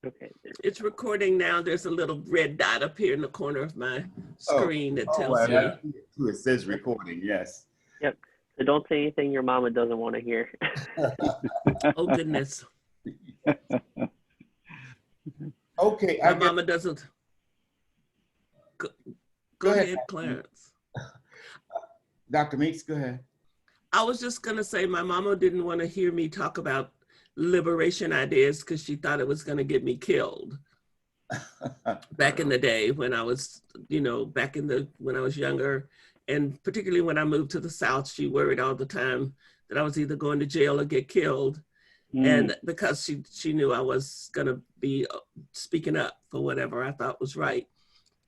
Okay. It's recording now. There's a little red dot up here in the corner of my screen that tells well, me. it says recording, yes. Yep. So don't say anything your mama doesn't want to hear. Oh, goodness. Okay. My mama doesn't. Go ahead, Clarence. Dr. Meeks, go ahead. I was just going to say my mama didn't want to hear me talk about liberation ideas because she thought it was going to get me killed. Back in the day when I was, when I was younger, and particularly when I moved to the South, she worried all the time that I was either going to jail or get killed. And because she knew I was going to be speaking up for whatever I thought was right.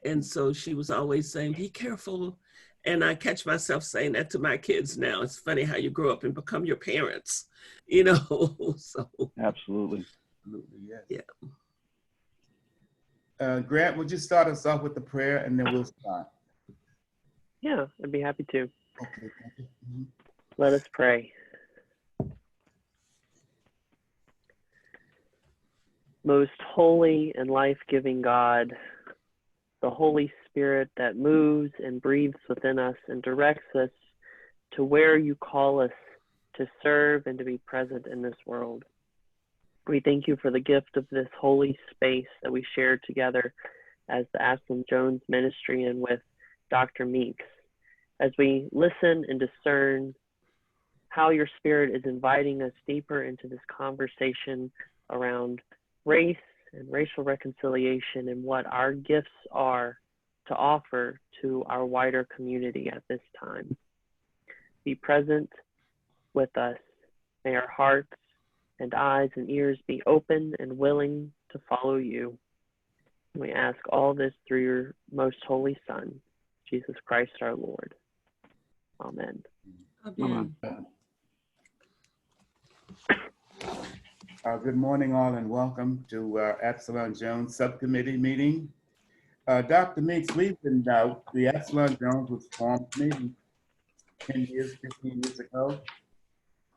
And so she was always saying, be careful. And I catch myself saying that to my kids now. It's funny how you grow up and become your parents, so. Absolutely. Yes. Yeah. Grant, would you start us off with the prayer and then we'll start? Yeah, I'd be happy to. Okay, thank you. Mm-hmm. Let us pray. Most holy and life-giving God, the Holy Spirit that moves and breathes within us and directs us to where you call us to serve and to be present in this world. We thank you for the gift of this holy space that we share together as the Absalom Jones Ministry and with Dr. Meeks, as we listen and discern how your Spirit is inviting us deeper into this conversation around race and racial reconciliation and what our gifts are to offer to our wider community at this time. Be present with us. May our hearts and eyes and ears be open and willing to follow you. We ask all this through your most holy Son, Jesus Christ our Lord. Amen. Amen. Good morning, all, and welcome to Absalom Jones Subcommittee meeting. Dr. Meeks, we've been, the Absalom Jones was formed maybe 10 years, 15 years ago.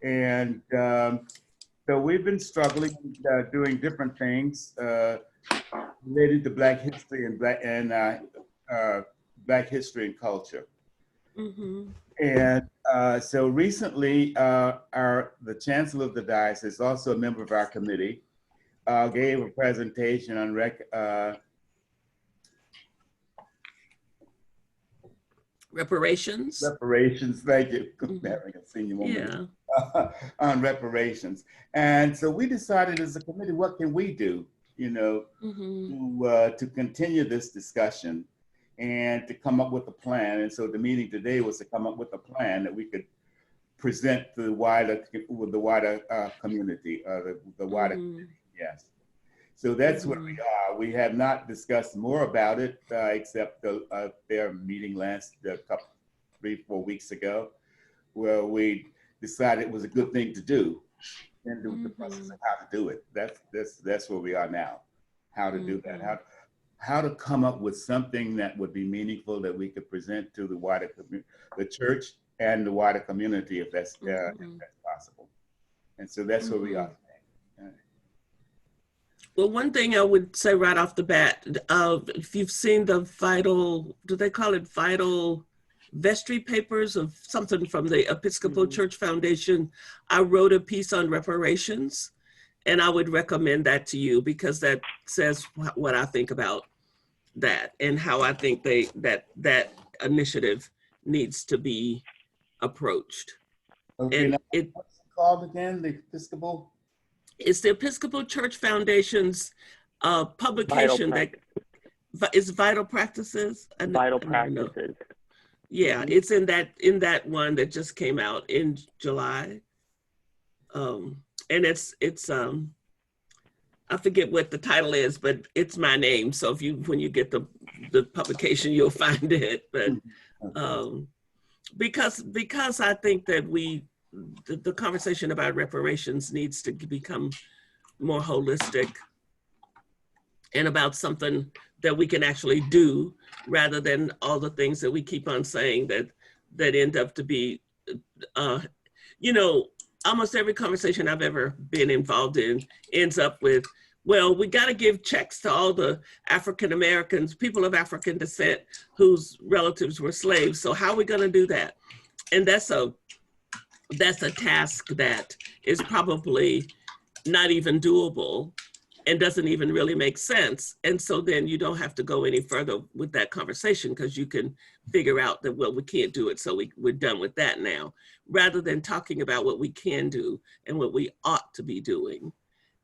And so we've been struggling, doing different things related to Black history and Black history and culture. Mm-hmm. And so recently, the Chancellor of the Diocese, also a member of our committee, gave a presentation on Reparations. Reparations, thank you. Having a senior moment. Yeah. On reparations. And so we decided as a committee, what can we do, to continue this discussion and to come up with a plan. And so the meeting today was to come up with a plan that we could present to the wider community, the wider community, yes. So that's where we are. We have not discussed more about it, except their meeting last 3-4 weeks ago, where we decided it was a good thing to do and the process of how to do it. That's where we are now, how to do that, how to come up with something that would be meaningful that we could present to the wider the church and the wider community if that's possible. And so that's where we are today. Well, one thing I would say right off the bat, if you've seen the vital, do they call it vital vestry papers of something from the Episcopal Church Foundation, I wrote a piece on reparations, and I would recommend that to you because that says what I think about that and how I think that initiative needs to be approached. Okay, and now, what's it called again, the Episcopal? It's the Episcopal Church Foundation's publication that is Vital Practices. Vital Practices. Yeah, it's in that one that just came out in July. And it's I forget what the title is, but it's my name. So when you get the publication, you'll find it. But because I think that the conversation about reparations needs to become more holistic and about something that we can actually do rather than all the things that we keep on saying that end up to be, almost every conversation I've ever been involved in ends up with, well, we got to give checks to all the African Americans, people of African descent whose relatives were slaves. So how are we going to do that? And that's a task that is probably not even doable and doesn't even really make sense. And so then you don't have to go any further with that conversation, because you can figure out that, well, we can't do it, so we're done with that now, rather than talking about what we can do and what we ought to be doing.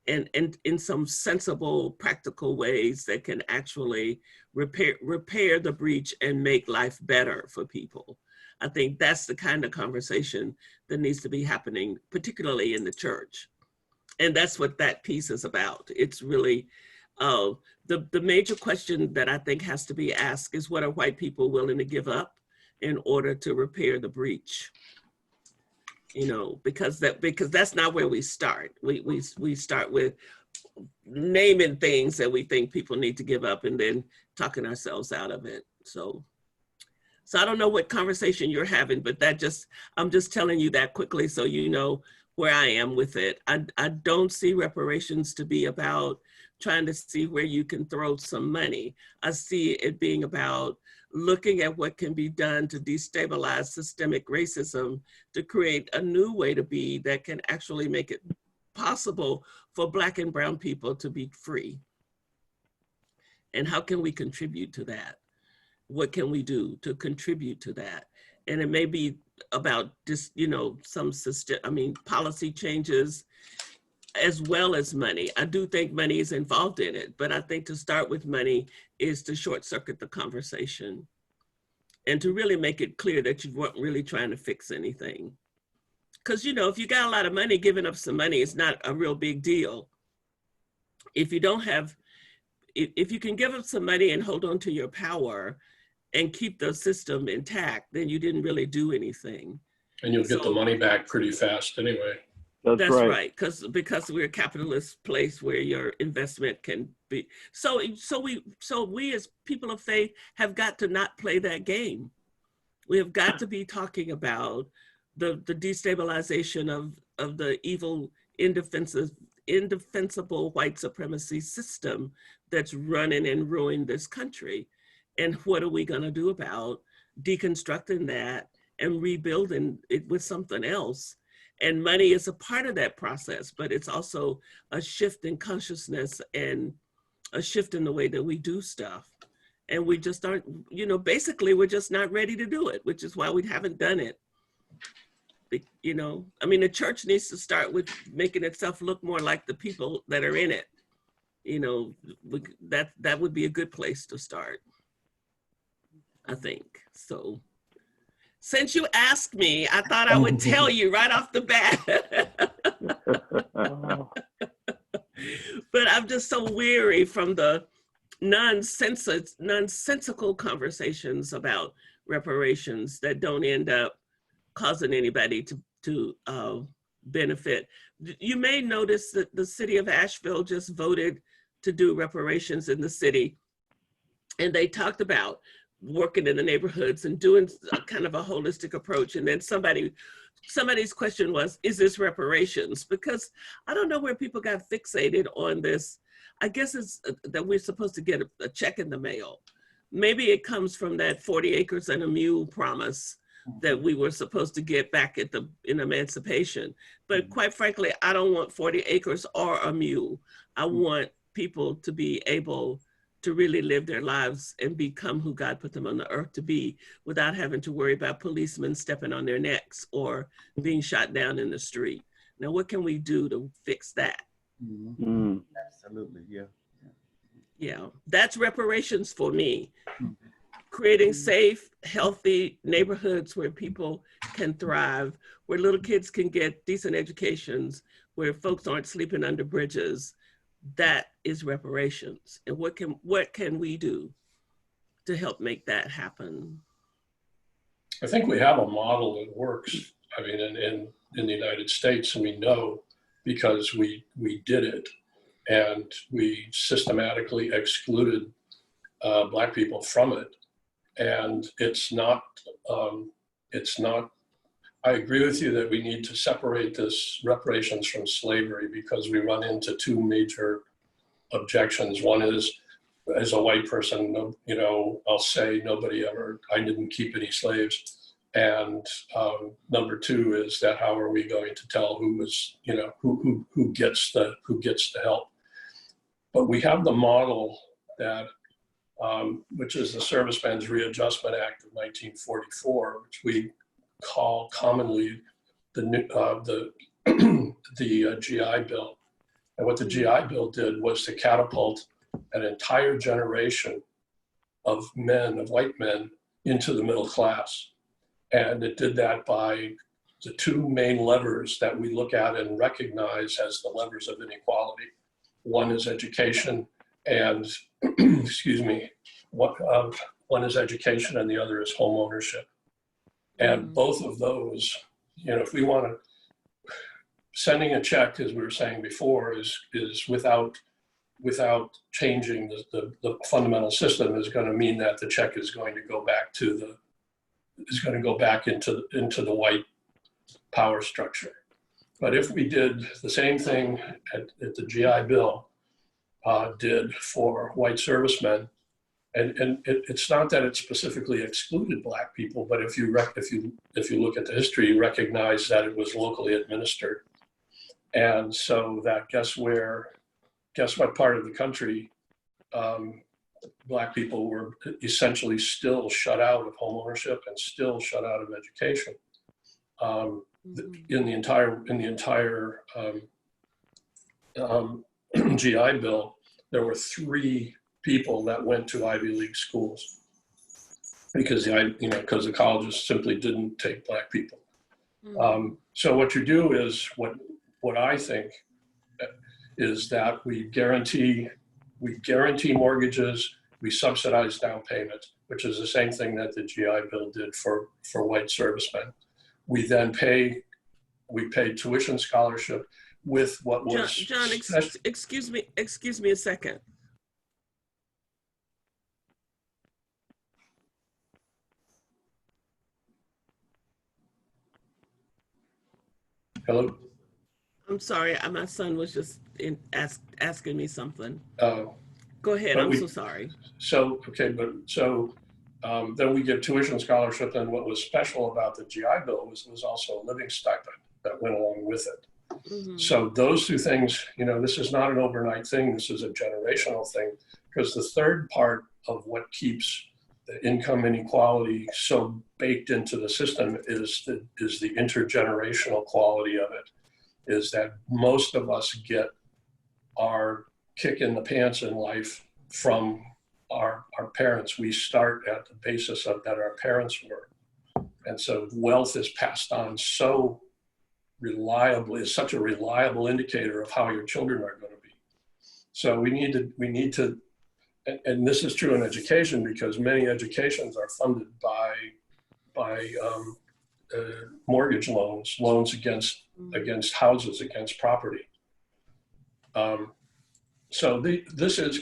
And in some sensible, practical ways that can actually repair the breach and make life better for people. I think that's the kind of conversation that needs to be happening, particularly in the church. And that's what that piece is about. It's really, the major question that I think has to be asked is, what are white people willing to give up in order to repair the breach? You know, because that's not where we start. We start with naming things that we think people need to give up and then talking ourselves out of it. So I don't know what conversation you're having, but I'm just telling you that quickly so you know where I am with it. I don't see reparations to be about trying to see where you can throw some money. I see it being about looking at what can be done to destabilize systemic racism, to create a new way to be that can actually make it possible for Black and brown people to be free. And how can we contribute to that? What can we do to contribute to that? And it may be about just, you know, some policy changes as well as money. I do think money is involved in it, but I think to start with money is to short circuit the conversation and to really make it clear that you weren't really trying to fix anything. Because, you know, if you got a lot of money, giving up some money is not a real big deal. If you don't have, if you can give up some money and hold on to your power and keep the system intact, then you didn't really do anything. And you'll get the money back pretty fast anyway. That's right, because we're a capitalist place where your investment can be. So we as people of faith have got to not play that game. We have got to be talking about the destabilization of the evil, indefensible white supremacy system that's running and ruining this country. And what are we going to do about deconstructing that and rebuilding it with something else? And money is a part of that process, but it's also a shift in consciousness and a shift in the way that we do stuff. And we just aren't, you know, basically we're just not ready to do it, which is why we haven't done it. You know, I mean, the church needs to start with making itself look more like the people that are in it. You know, that would be a good place to start, I think. So since you asked me, I thought I would tell you right off the bat. But I'm just so weary from the nonsensical conversations about reparations that don't end up causing anybody to benefit. You may notice that the city of Asheville just voted to do reparations in the city. And they talked about working in the neighborhoods and doing a kind of a holistic approach. And then somebody's question was, is this reparations? Because I don't know where people got fixated on this. I guess it's that we're supposed to get a check in the mail. Maybe it comes from that 40 acres and a mule promise that we were supposed to get back in emancipation. But quite frankly, I don't want 40 acres or a mule. I want people to be able to really live their lives and become who God put them on the earth to be without having to worry about policemen stepping on their necks or being shot down in the street. Now, what can we do to fix that? Mm-hmm. Absolutely, yeah. Yeah, that's reparations for me. Creating safe, healthy neighborhoods where people can thrive, where little kids can get decent educations, where folks aren't sleeping under bridges. That is reparations. And what can we do to help make that happen? I think we have a model that works. I mean, in the United States, and we know because we did it, and we systematically excluded Black people from it. And it's not, I agree with you that we need to separate this reparations from slavery, because we run into two major objections. One is, as a white person, you know, I'll say I didn't keep any slaves. And number two is that how are we going to tell who is, you know, who gets the help? But we have the model that, which is the Servicemen's Readjustment Act of 1944, which we call commonly the GI Bill. And what the GI Bill did was to catapult an entire generation of men, of white men, into the middle class. And it did that by the two main levers that we look at and recognize as the levers of inequality. One is education and, excuse me, one is education and the other is home ownership. And both of those, you know, if we want to, sending a check, as we were saying before, is without changing the fundamental system is going to mean that the check is going to go back into the white power structure. But if we did the same thing at the GI Bill did for white servicemen, and it's not that it specifically excluded Black people, but if you look at the history, you recognize that it was locally administered. And so that guess what part of the country Black people were essentially still shut out of home ownership and still shut out of education. In the entire GI Bill, there were 3 people that went to Ivy League schools because the colleges simply didn't take Black people. So what you do is what I think is that we guarantee mortgages, we subsidize down payments, which is the same thing that the GI Bill did for white servicemen. We then paid tuition scholarship with what was John, excuse me a second. Hello? I'm sorry, my son was just asking me something. Oh. Go ahead, I'm so sorry. Then we give tuition scholarship, and what was special about the GI Bill was also a living stipend that went along with it. So those two things, you know, this is not an overnight thing, this is a generational thing, because the third part of what keeps the income inequality so baked into the system is the intergenerational quality of it, is that most of us get our kick in the pants in life from our parents. We start at the basis of that our parents were. And so wealth is passed on so reliably, is such a reliable indicator of how your children are going to be. So we need to, and this is true in education because many educations are funded by mortgage loans against houses, against property. So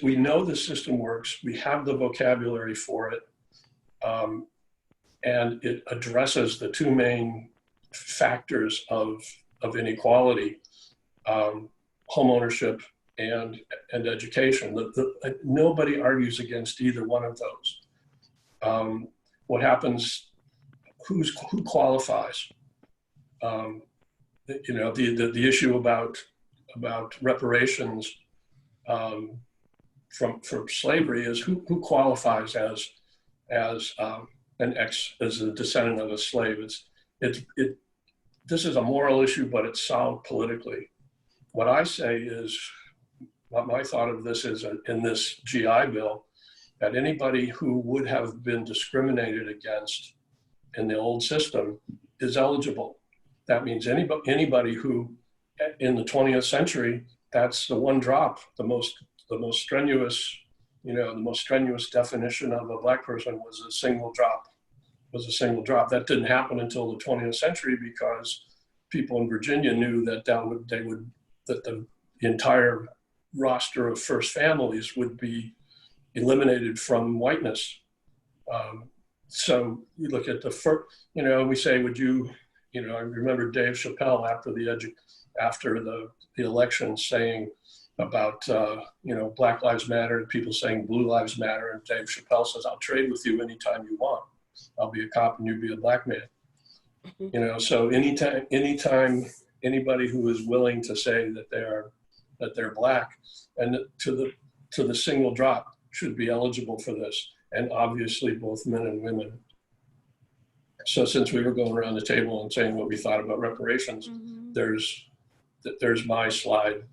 we know the system works, we have the vocabulary for it, and it addresses the two main factors of inequality, home ownership and education. Nobody argues against either one of those. What happens, who qualifies? You know, the issue about reparations from slavery is who qualifies as a descendant of a slave. This is a moral issue, but it's solved politically. What I say is, what my thought of this is in this GI Bill, that anybody who would have been discriminated against in the old system is eligible. That means anybody who, in the 20th century, that's the one drop, the most strenuous, you know, the most strenuous definition of a Black person was a single drop. That didn't happen until the 20th century because people in Virginia knew that the entire roster of first families would be eliminated from whiteness. So you look at the first, you know, we say, I remember Dave Chappelle after the election saying, about Black Lives Matter and people saying Blue Lives Matter, and Dave Chappelle says, I'll trade with you anytime you want. I'll be a cop and you be a black man. So anytime anybody who is willing to say that they're black and to the single drop should be eligible for this, and obviously both men and women. So since we were going around the table and saying what we thought about reparations, Mm-hmm. there's my slide.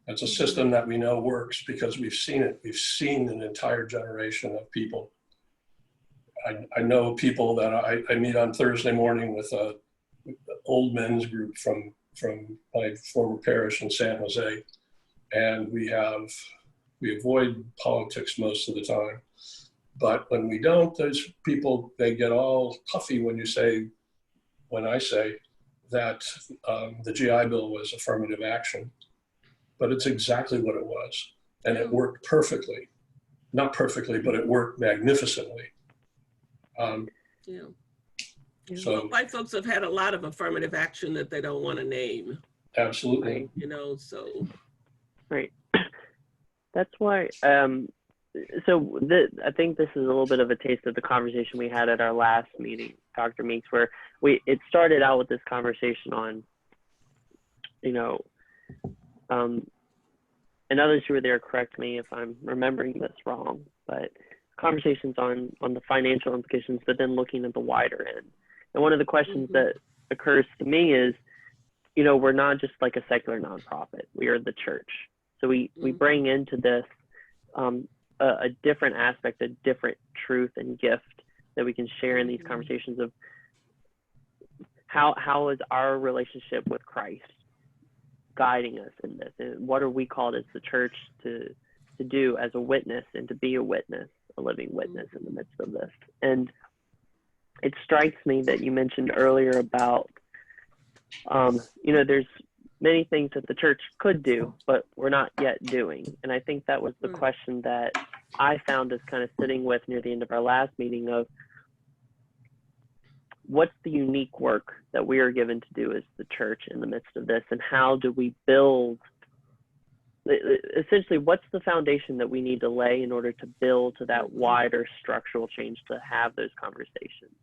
It's a system that we know works because we've seen it. We've seen an entire generation of people. I know people that I meet on Thursday morning with an old men's group from my former parish in San Jose. And we avoid politics most of the time. But when we don't, those people, they get all puffy when I say that the GI Bill was affirmative action. But it's exactly what it was. And it worked perfectly. Not perfectly, but it worked magnificently. So well, white folks have had a lot of affirmative action that they don't want to name. Absolutely. So. Right. That's why, I think this is a little bit of a taste of the conversation we had at our last meeting, Dr. Meeks, where it started out with this conversation on, and others who were there, correct me if I'm remembering this wrong, but conversations on the financial implications, but then looking at the wider end. And one of the questions that occurs to me is, we're not just like a secular nonprofit. We are the church. So we bring into this a different aspect, a different truth and gift that we can share in these conversations of how is our relationship with Christ guiding us in this, and what are we called as the church to do as a witness, and to be a witness, a living witness in the midst of this. And it strikes me that you mentioned earlier about there's many things that the church could do, but we're not yet doing. And I think that was the question that I found us kind of sitting with near the end of our last meeting of what's the unique work that we are given to do as the church in the midst of this, and how do we build, essentially, what's the foundation that we need to lay in order to build to that wider structural change to have those conversations.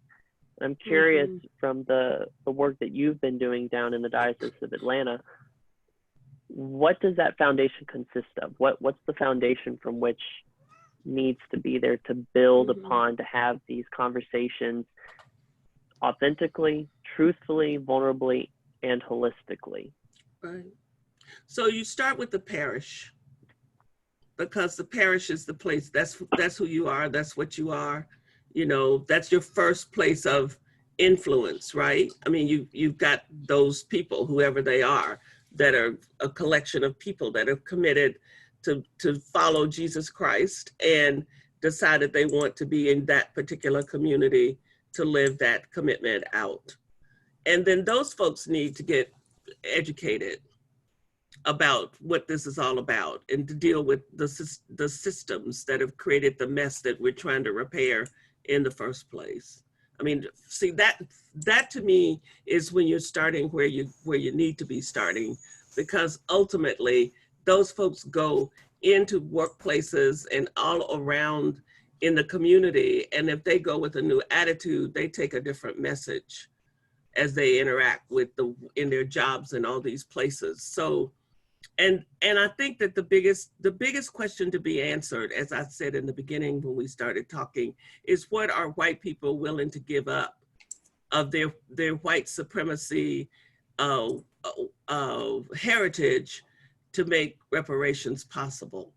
I'm curious from the work that you've been doing down in the Diocese of Atlanta, what does that foundation consist of? What's the foundation from which needs to be there to build upon, to have these conversations authentically, truthfully, vulnerably, and holistically? Right. So you start with the parish, because the parish is the place, that's who you are, that's what you are. That's your first place of influence, right? I mean, you've got those people, whoever they are, that are a collection of people that are committed to follow Jesus Christ and decided they want to be in that particular community to live that commitment out. And then those folks need to get educated about what this is all about, and to deal with the systems that have created the mess that we're trying to repair in the first place. I mean, see, that to me is when you're starting where you need to be starting, because ultimately those folks go into workplaces and all around in the community, and if they go with a new attitude, they take a different message as they interact with in their jobs and all these places. So, and I think that the biggest question to be answered, as I said in the beginning when we started talking, is what are white people willing to give up of their white supremacy heritage to make reparations possible?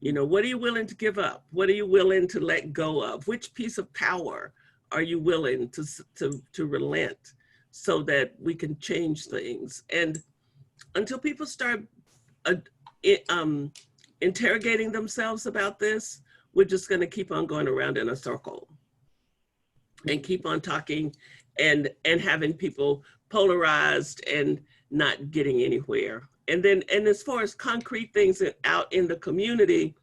What are you willing to give up? What are you willing to let go of? Which piece of power are you willing to relent so that we can change things? And until people start interrogating themselves about this, we're just going to keep on going around in a circle and keep on talking and having people polarized and not getting anywhere. And as far as concrete things out in the community,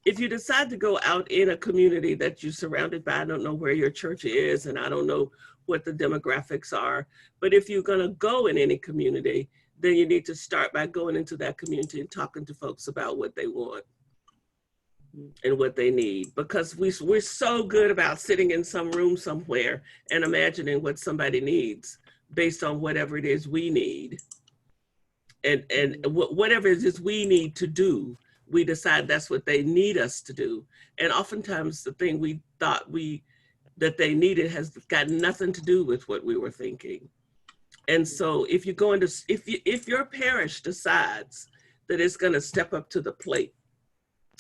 if you decide to go out in a community that you're surrounded by, I don't know where your church is, and I don't know what the demographics are, but if you're going to go in any community, then you need to start by going into that community and talking to folks about what they want and what they need. Because we're so good about sitting in some room somewhere and imagining what somebody needs based on whatever it is we need. And whatever it is we need to do, we decide that's what they need us to do. And oftentimes the thing we thought that they needed has got nothing to do with what we were thinking. And so if if your parish decides that it's going to step up to the plate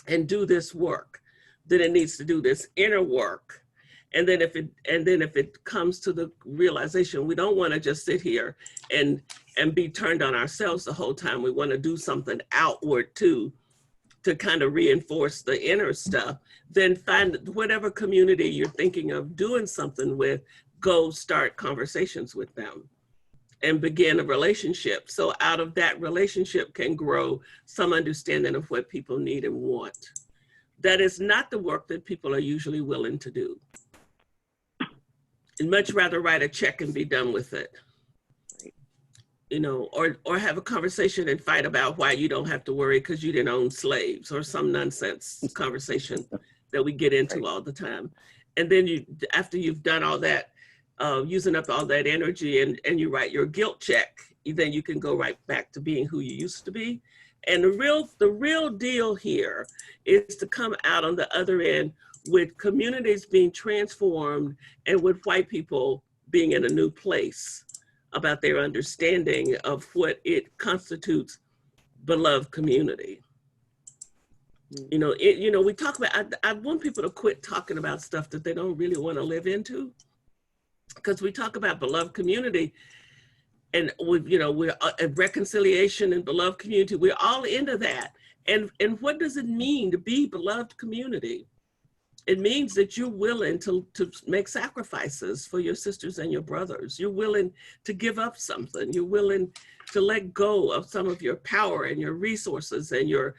and do this work, then it needs to do this inner work. And then if it comes to the realization, we don't want to just sit here and be turned on ourselves the whole time. We want to do something outward too, to kind of reinforce the inner stuff. Then find whatever community you're thinking of doing something with, go start conversations with them and begin a relationship. So out of that relationship can grow some understanding of what people need and want. That is not the work that people are usually willing to do. I'd much rather write a check and be done with it. You know, or have a conversation and fight about why you don't have to worry because you didn't own slaves, or some nonsense conversation that we get into all the time. And then after you've done all that, using up all that energy and you write your guilt check, then you can go right back to being who you used to be. And the real deal here is to come out on the other end with communities being transformed and with white people being in a new place about their understanding of what it constitutes beloved community. You know, we talk about, I want people to quit talking about stuff that they don't really want to live into, because we talk about beloved community and we're reconciliation and beloved community. We're all into that. And what does it mean to be beloved community? It means that you're willing to make sacrifices for your sisters and your brothers. You're willing to give up something. You're willing to let go of some of your power and your resources and your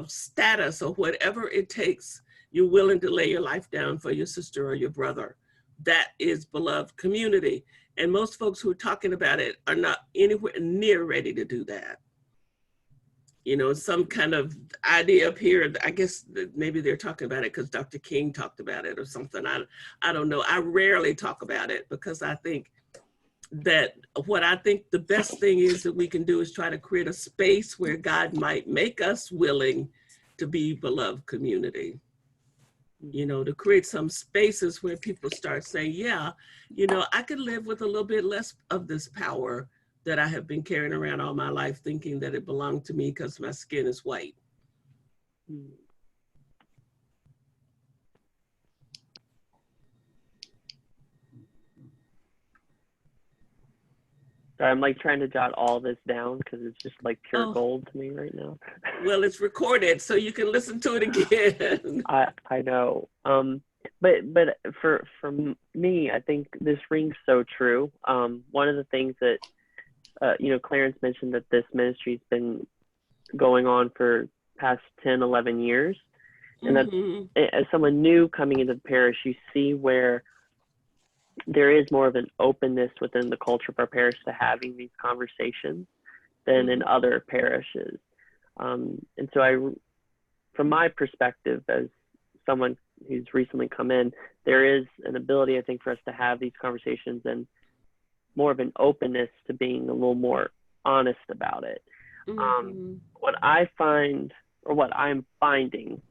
status or whatever it takes. You're willing to lay your life down for your sister or your brother. That is beloved community. And most folks who are talking about it are not anywhere near ready to do that. You know, some kind of idea up here, I guess maybe they're talking about it because Dr. King talked about it or something. I don't know. I rarely talk about it because I think that the best thing is that we can do is try to create a space where God might make us willing to be beloved community. You know, to create some spaces where people start saying, yeah, you know, I could live with a little bit less of this power that I have been carrying around all my life, thinking that it belonged to me because my skin is white. Sorry, I'm like trying to jot all this down because it's just like pure gold to me right now. Well, it's recorded, so you can listen to it again. I know. But for me, I think this rings so true. One of the things that Clarence mentioned, that this ministry's been going on for past 10, 11 years. And that as someone new coming into the parish, you see where there is more of an openness within the culture of our parish to having these conversations than in other parishes. And so from my perspective, as someone who's recently come in, there is an ability, I think, for us to have these conversations and more of an openness to being a little more honest about it. What I find, or what I'm finding,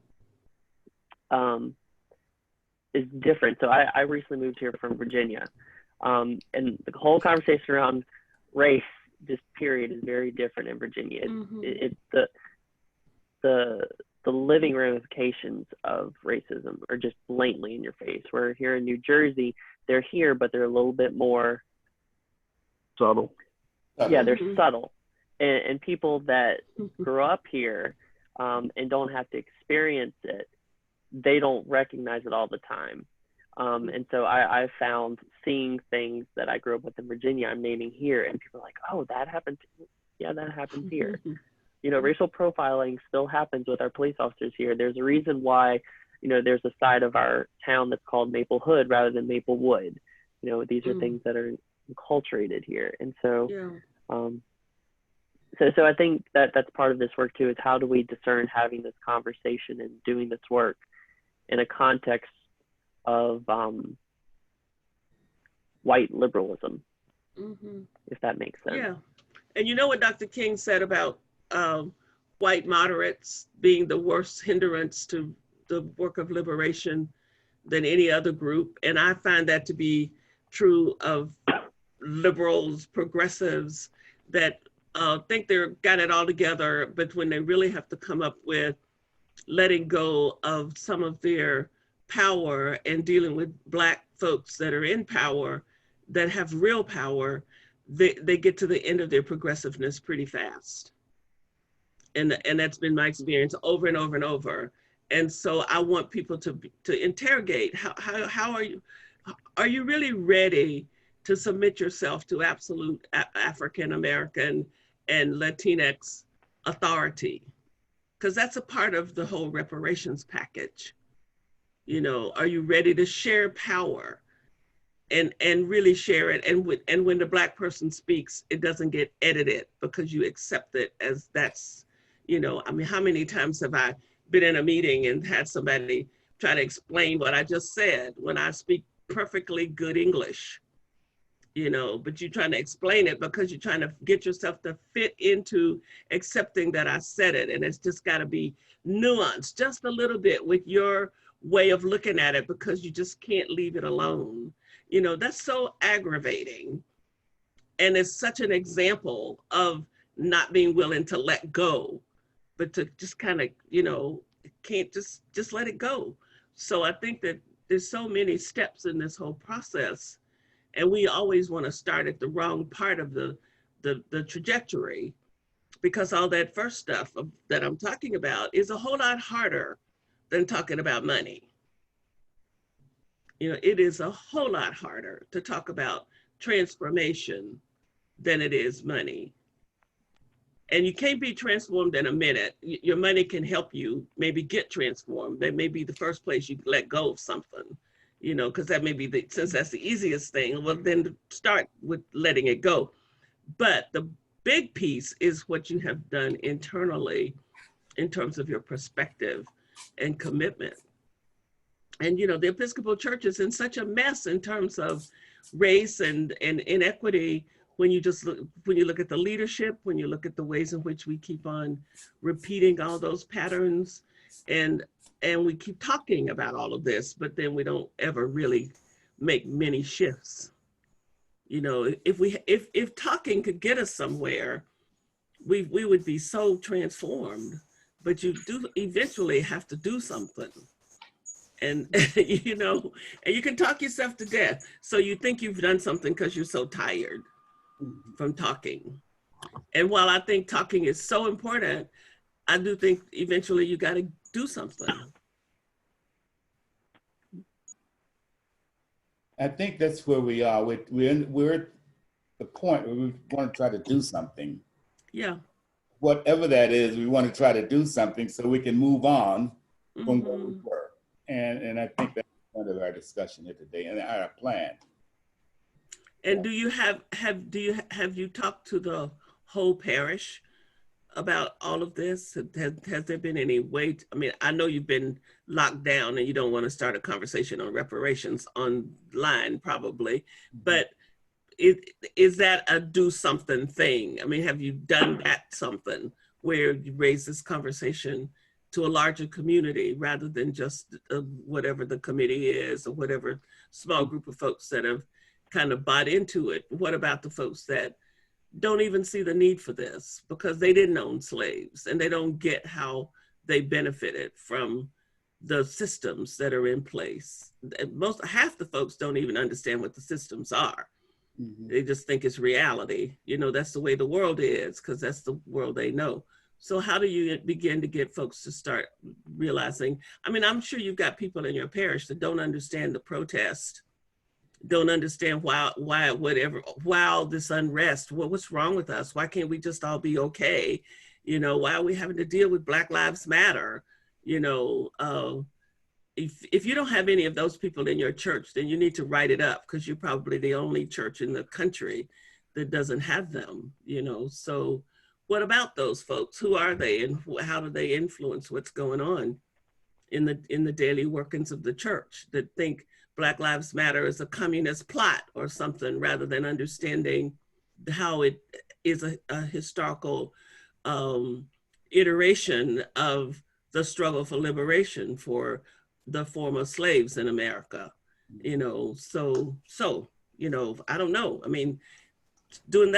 is different. So I recently moved here from Virginia, and the whole conversation around race, just period, is very different in Virginia. It's the living ramifications of racism are just blatantly in your face. Where here in New Jersey, they're here, but they're a little bit more subtle. Yeah, they're subtle. And people that grew up here and don't have to experience it, they don't recognize it all the time. And so I found seeing things that I grew up with in Virginia, I'm naming here, and people are like, oh, that happened. Yeah, that happens here. You know, racial profiling still happens with our police officers here. There's a reason why, there's a side of our town that's called Maplewood rather than Maplewood. These are things that are enculturated here. And so So I think that that's part of this work too, is how do we discern having this conversation and doing this work in a context of white liberalism, if that makes sense. Yeah. And you know what Dr. King said about white moderates being the worst hindrance to the work of liberation than any other group. And I find that to be true of liberals, progressives that think they've got it all together, but when they really have to come up with letting go of some of their power and dealing with Black folks that are in power, that have real power, they get to the end of their progressiveness pretty fast. And that's been my experience over and over and over. And so I want people to interrogate, how are you really ready to submit yourself to absolute African American and Latinx authority? Because that's a part of the whole reparations package. You know, are you ready to share power and really share it? And when the Black person speaks, it doesn't get edited because you accept it as that's, you know, I mean, how many times have I been in a meeting and had somebody try to explain what I just said when I speak perfectly good English, you know, but you're trying to explain it because you're trying to get yourself to fit into accepting that I said it. And it's just got to be nuanced just a little bit with your way of looking at it, because you just can't leave it alone. You know, that's so aggravating. And it's such an example of not being willing to let go, but to just kind of, you know, can't just let it go. So I think that there's so many steps in this whole process, and we always want to start at the wrong part of the trajectory, because all that first stuff that I'm talking about is a whole lot harder than talking about money. You know, it is a whole lot harder to talk about transformation than it is money. And you can't be transformed in a minute. Your money can help you maybe get transformed. That may be the first place you let go of something, you know, because that may be since that's the easiest thing, well, then start with letting it go. But the big piece is what you have done internally in terms of your perspective and commitment. And, you know, the Episcopal Church is in such a mess in terms of race and inequity. When you look at the leadership, when you look at the ways in which we keep on repeating all those patterns, and we keep talking about all of this, but then we don't ever really make many shifts. You know, if talking could get us somewhere, we would be so transformed. But you do eventually have to do something. And, you know, and you can talk yourself to death. So you think you've done something because you're so tired from talking. And while I think talking is so important, I do think eventually you got to do something. I think that's where we are. We're at the point where we want to try to do something. Yeah. Whatever that is, we want to try to do something so we can move on from where we were. And I think that's part of our discussion here today and our plan. And do you have you talked to the whole parish about all of this? Has there been any way I mean, I know you've been locked down and you don't want to start a conversation on reparations online probably, but is that a do something thing? I mean, have you done that something where you raise this conversation to a larger community rather than just whatever the committee is or whatever small group of folks that have kind of bought into it? What about the folks that don't even see the need for this because they didn't own slaves and they don't get how they benefited from the systems that are in place? Half the folks don't even understand what the systems are. They just think it's reality. You know, that's the way the world is because that's the world they know. So how do you begin to get folks to start realizing? I mean, I'm sure you've got people in your parish that don't understand the protest, don't understand why this unrest, what's wrong with us? Why can't we just all be okay? You know, why are we having to deal with Black Lives Matter? You know, if you don't have any of those people in your church, then you need to write it up because you're probably the only church in the country that doesn't have them, you know. So what about those folks? Who are they, and how do they influence what's going on in the daily workings of the church, that think Black Lives Matter is a communist plot or something, rather than understanding how it is a historical iteration of the struggle for liberation for the former slaves in America. You know, so you know, I don't know. I mean, doing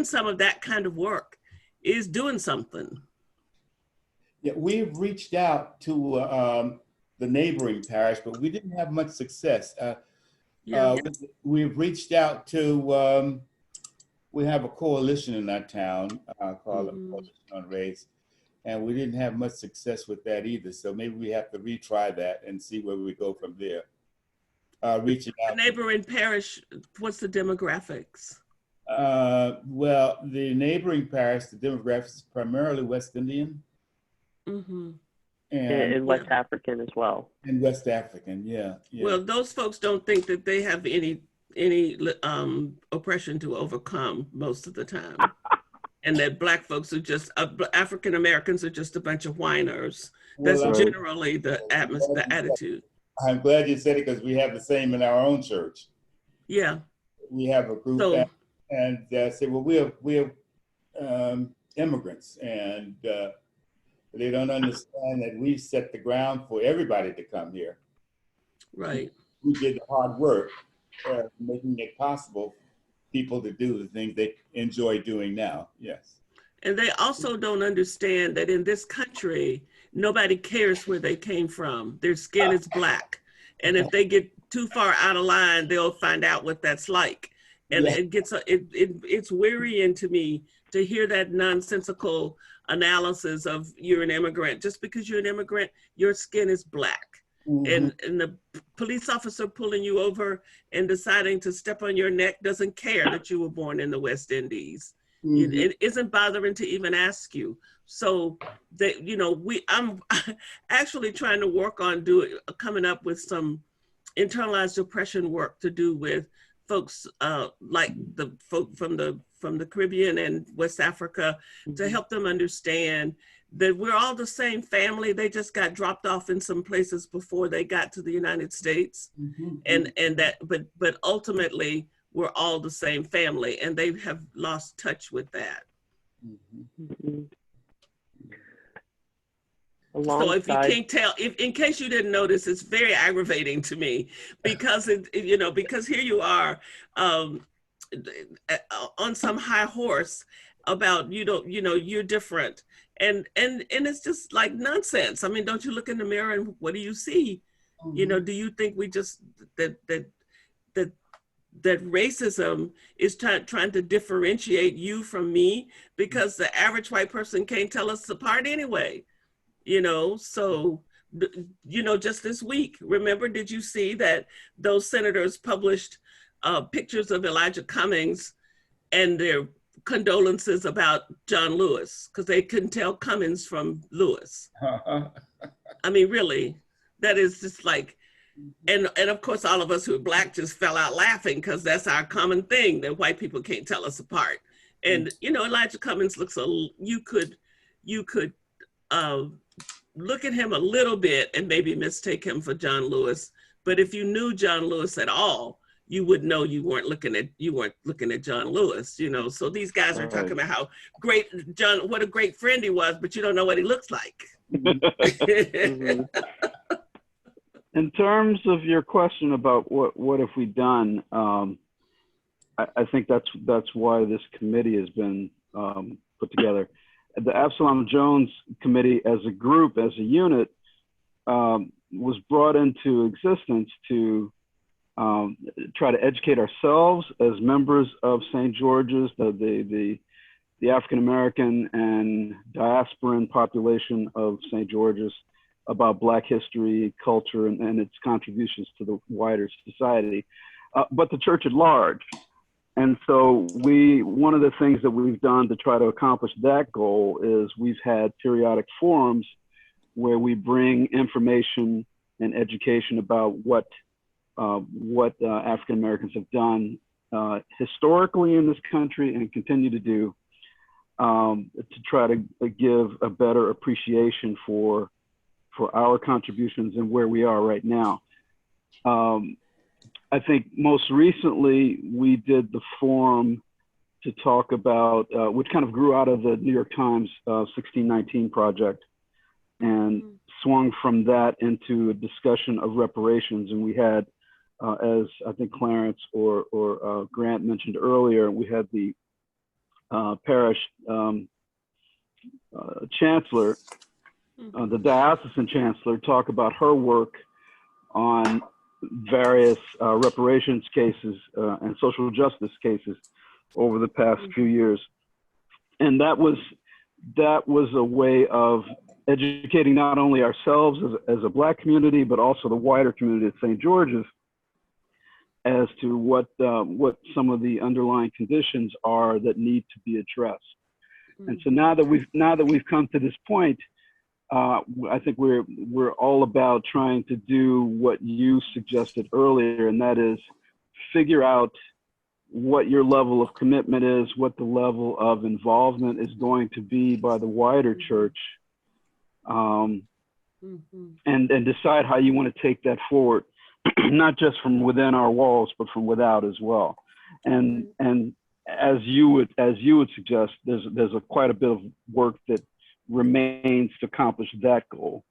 some of that kind of work is doing something. Yeah, we've reached out to the neighboring parish, but we didn't have much success. We've reached out to, we have a coalition in our town called the Coalition on Race, and we didn't have much success with that either. So maybe we have to retry that and see where we go from there. Reaching out. The neighboring parish, what's the demographics? Well, the neighboring parish, the demographics is primarily West Indian. And West African as well. And West African, yeah. Well, those folks don't think that they have any oppression to overcome most of the time, and that Black folks are just African Americans are just a bunch of whiners. That's generally the attitude. I'm glad you said it, because we have the same in our own church. Yeah, we have a group and say, well, we're immigrants, and they don't understand that we set the ground for everybody to come here. Right. We did the hard work, making it possible for people to do the things they enjoy doing now. Yes. And they also don't understand that in this country, nobody cares where they came from. Their skin is Black. And if they get too far out of line, they'll find out what that's like. And it's wearying to me to hear that nonsensical analysis of you're an immigrant. Just because you're an immigrant, your skin is Black. And the police officer pulling you over and deciding to step on your neck doesn't care that you were born in the West Indies. It isn't bothering to even ask you. So that, you know, I'm actually trying to work on coming up with some internalized oppression work to do with folks like the folk from the Caribbean and West Africa, to help them understand that we're all the same family. They just got dropped off in some places before they got to the United States, and that but ultimately we're all the same family, and they have lost touch with that. So if you can't tell, if in case you didn't notice, it's very aggravating to me, because because here you are on some high horse about you're different, and it's just like nonsense. I mean, don't you look in the mirror and what do you see? You know, do you think we just that racism is trying to differentiate you from me, because the average white person can't tell us apart anyway? You know, so, just this week, remember, did you see that those senators published pictures of Elijah Cummings and their condolences about John Lewis, because they couldn't tell Cummings from Lewis? I mean, really, that is just like, and of course, all of us who are Black just fell out laughing, because that's our common thing, that white people can't tell us apart. And, Elijah Cummings looks you could look at him a little bit and maybe mistake him for John Lewis. But if you knew John Lewis at all, you would know you weren't looking at John Lewis, So these guys are talking about how great what a great friend he was, but you don't know what he looks like. In terms of your question about what have we done, I think that's why this committee has been put together. The Absalom Jones Committee as a group, as a unit, was brought into existence to try to educate ourselves as members of St. George's, the African-American and diasporan population of St. George's, about Black history, culture, and its contributions to the wider society, but the church at large. And so one of the things that we've done to try to accomplish that goal is we've had periodic forums where we bring information and education about what African Americans have done historically in this country and continue to do to try to give a better appreciation for our contributions and where we are right now. I think most recently we did the forum to talk about, which kind of grew out of the New York Times 1619 project, and swung from that into a discussion of reparations. And we had, as I think Clarence or Grant mentioned earlier, we had the parish chancellor, the diocesan chancellor, talk about her work on various reparations cases and social justice cases over the past few years. And that was a way of educating not only ourselves as a Black community, but also the wider community at St. George's as to what some of the underlying conditions are that need to be addressed. And so now that we've come to this point, I think we're all about trying to do what you suggested earlier, and that is figure out what your level of commitment is, what the level of involvement is going to be by the wider church, and decide how you want to take that forward, not just from within our walls, but from without as well. And as you would suggest, there's quite a bit of work that remains to accomplish that goal.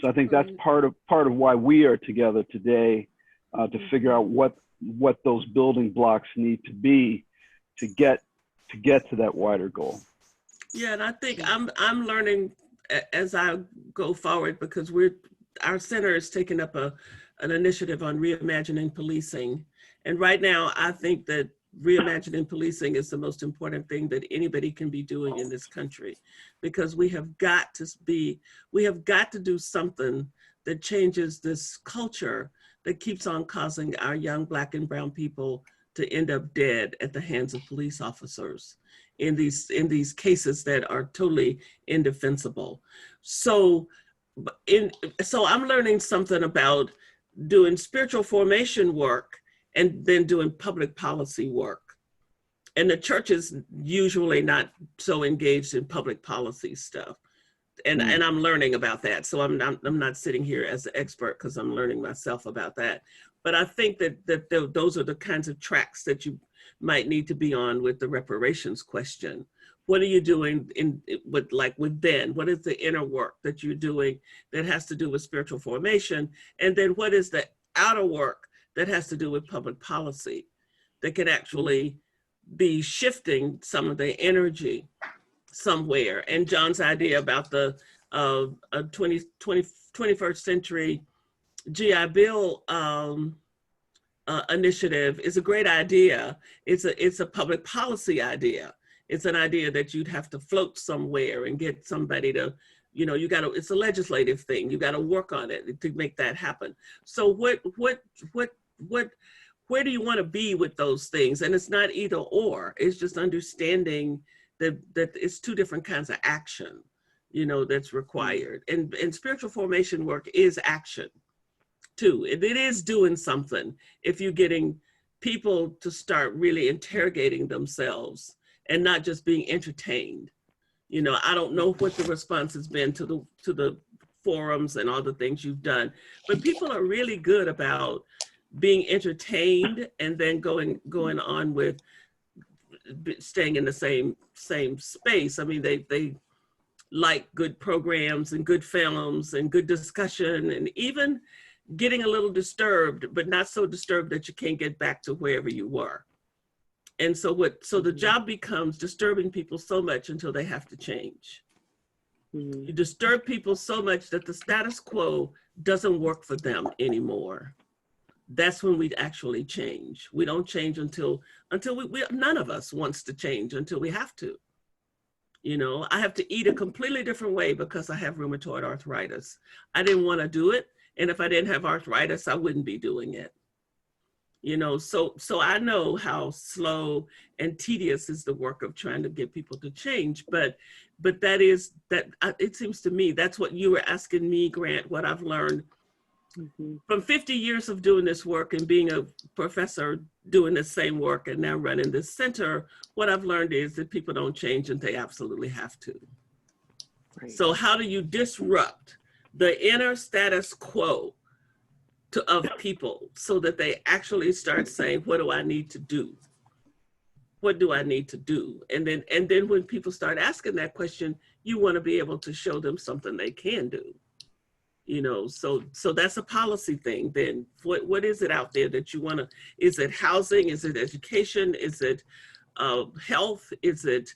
So I think that's part of why we are together today, to figure out what those building blocks need to be to get to that wider goal. Yeah, and I think I'm learning as I go forward, because our center is taking up an initiative on reimagining policing. And right now, I think that reimagining policing is the most important thing that anybody can be doing in this country, because we have got to do something that changes this culture that keeps on causing our young Black and brown people to end up dead at the hands of police officers in these cases that are totally indefensible. So I'm learning something about doing spiritual formation work and then doing public policy work. And the church is usually not so engaged in public policy stuff. And I'm learning about that. So I'm not sitting here as an expert, because I'm learning myself about that. But I think that those are the kinds of tracks that you might need to be on with the reparations question. What are you doing with Ben? What is the inner work that you're doing that has to do with spiritual formation? And then what is the outer work that has to do with public policy that can actually be shifting some of the energy somewhere? And John's idea about the 21st century GI Bill initiative is a great idea. It's a public policy idea. It's an idea that you'd have to float somewhere and get somebody to, it's a legislative thing. You got to work on it to make that happen. So where do you want to be with those things? And it's not either or. It's just understanding that it's two different kinds of action, that's required. And spiritual formation work is action too. It is doing something if you're getting people to start really interrogating themselves and not just being entertained. I don't know what the response has been to the forums and all the things you've done, but people are really good about being entertained and then going on with staying in the same space. I mean, they like good programs and good films and good discussion, and even getting a little disturbed, but not so disturbed that you can't get back to wherever you were. And so the job becomes disturbing people so much until they have to change. You disturb people so much that the status quo doesn't work for them anymore. That's when we actually change. We don't change until none of us wants to change until we have to. I have to eat a completely different way because I have rheumatoid arthritis. I didn't want to do it. And if I didn't have arthritis, I wouldn't be doing it. So I know how slow and tedious is the work of trying to get people to change, but it seems to me that's what you were asking me, Grant, what I've learned from 50 years of doing this work and being a professor doing the same work and now running this center, what I've learned is that people don't change and they absolutely have to. Right. So how do you disrupt the inner status quo of people so that they actually start saying, what do I need to do? What do I need to do? And then when people start asking that question, you want to be able to show them something they can do. You know, so that's a policy thing. Then what is it out there that you want to, is it housing? Is it education? Is it health? Is it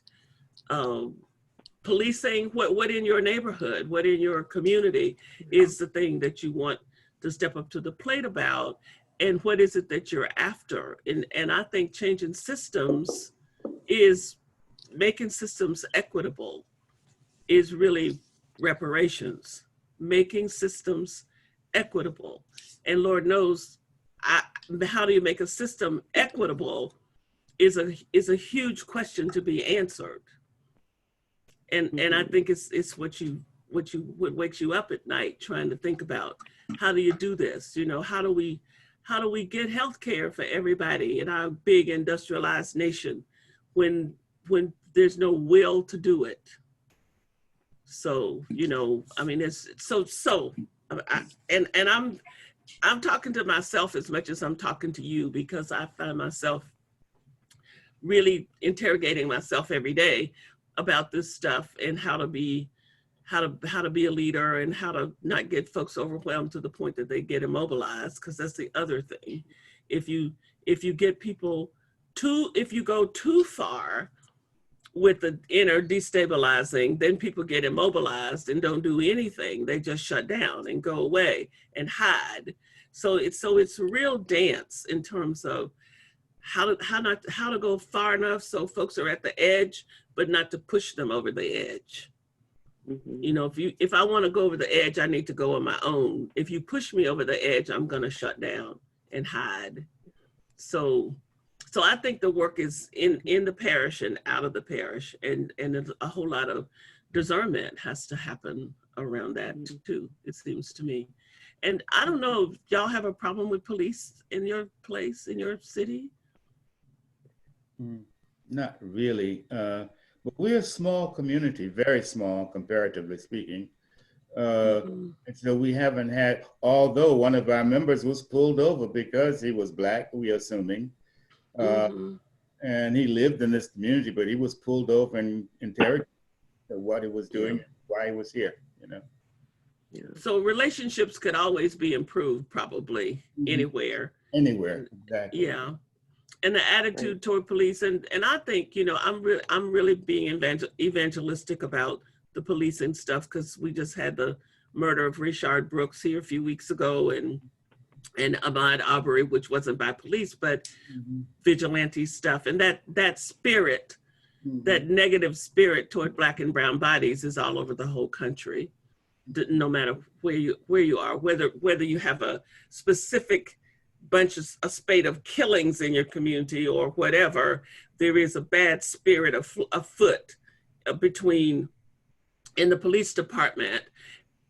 policing? What in your neighborhood, what in your community is the thing that you want to step up to the plate about? And what is it that you're after? And I think changing systems is making systems equitable is really reparations. Making systems equitable. And Lord knows, how do you make a system equitable is a huge question to be answered. And I think it's what wakes you up at night trying to think about, how do you do this? You know, how do we get health care for everybody in our big industrialized nation when there's no will to do it? So, you know, I mean, it's I'm talking to myself as much as I'm talking to you, because I find myself really interrogating myself every day about this stuff and how to be a leader and how to not get folks overwhelmed to the point that they get immobilized, because that's the other thing. If you get people if you go too far with the inner destabilizing, then people get immobilized and don't do anything. They just shut down and go away and hide. So it's a real dance in terms of how to go far enough so folks are at the edge, but not to push them over the edge. You know, if I want to go over the edge, I need to go on my own. If you push me over the edge, I'm going to shut down and hide. So I think the work is in the parish and out of the parish, and a whole lot of discernment has to happen around that too, it seems to me. And I don't know, y'all have a problem with police in your place, in your city? Not really. But we're a small community, very small, comparatively speaking. And so we haven't had, although one of our members was pulled over because he was Black, we are assuming. And he lived in this community, but he was pulled over and interrogated what he was doing, why he was here, you know. Yeah. So relationships could always be improved, probably anywhere. Anywhere, exactly. Yeah, and the attitude toward police, and I think, you know, I'm really being evangelistic about the policing stuff, because we just had the murder of Richard Brooks here a few weeks ago, and Ahmaud Arbery, which wasn't by police, but vigilante stuff. And that spirit, that negative spirit toward Black and brown bodies is all over the whole country, no matter where you are, whether you have a specific a spate of killings in your community or whatever, there is a bad spirit afoot in the police department,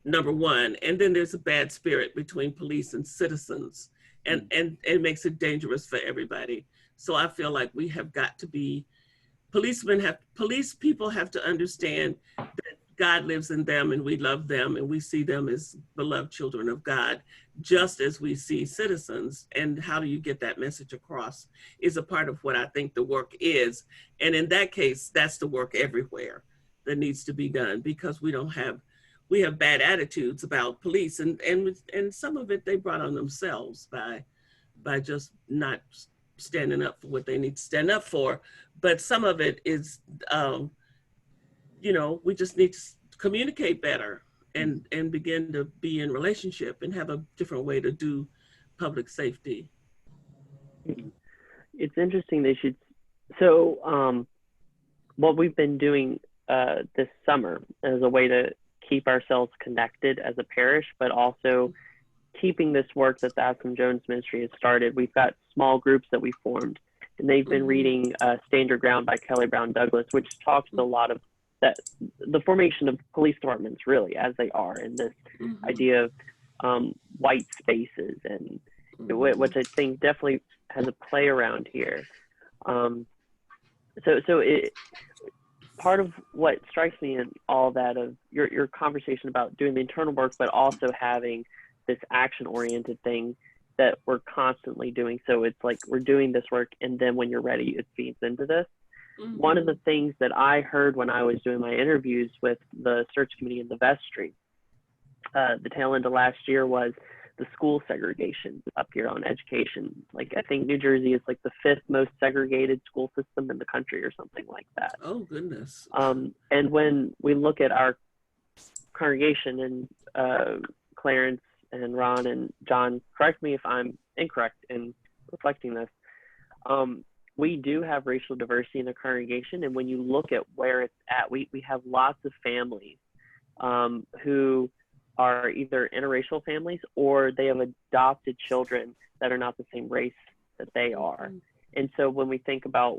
number one, and then there's a bad spirit between police and citizens, and it makes it dangerous for everybody. So I feel like we have got to be, police people have to understand that God lives in them and we love them and we see them as beloved children of God, just as we see citizens. And how do you get that message across is a part of what I think the work is. And in that case, that's the work everywhere that needs to be done, because we have bad attitudes about police, and some of it they brought on themselves by just not standing up for what they need to stand up for. But some of it is, you know, we just need to communicate better and begin to be in relationship and have a different way to do public safety. It's interesting they should. So what we've been doing this summer as a way to keep ourselves connected as a parish, but also keeping this work that the Absalom Jones Ministry has started. We've got small groups that we formed, and they've been reading Stand Your Ground by Kelly Brown Douglas, which talks a lot of the formation of police departments really as they are, and this idea white spaces, and which I think definitely has a play around here. Part of what strikes me in all that of your conversation about doing the internal work, but also having this action-oriented thing that we're constantly doing. So it's like we're doing this work, and then when you're ready, it feeds into this. Mm-hmm. One of the things that I heard when I was doing my interviews with the search committee in the vestry, the tail end of last year, was the school segregation up here on education. Like, I think New Jersey is like the 5th most segregated school system in the country or something like that. Oh, goodness. And when we look at our congregation, and Clarence and Ron and John, correct me if I'm incorrect in reflecting this, we do have racial diversity in the congregation. And when you look at where it's at, we have lots of families who are either interracial families, or they have adopted children that are not the same race that they are. Mm-hmm. And so when we think about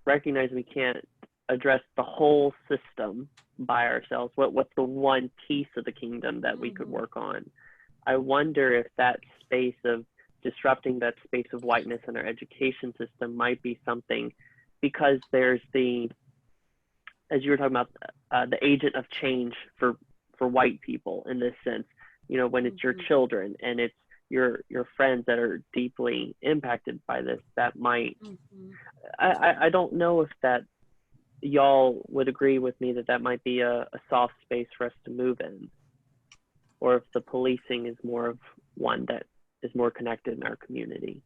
recognize we can't address the whole system by ourselves, what's the one piece of the kingdom that we could work on? I wonder if that space of disrupting that space of whiteness in our education system might be something, because there's as you were talking about, the agent of change for white people in this sense, when it's your children and it's your friends that are deeply impacted by this, that might, I don't know if that y'all would agree with me that might be a soft space for us to move in, or if the policing is more of one that is more connected in our community.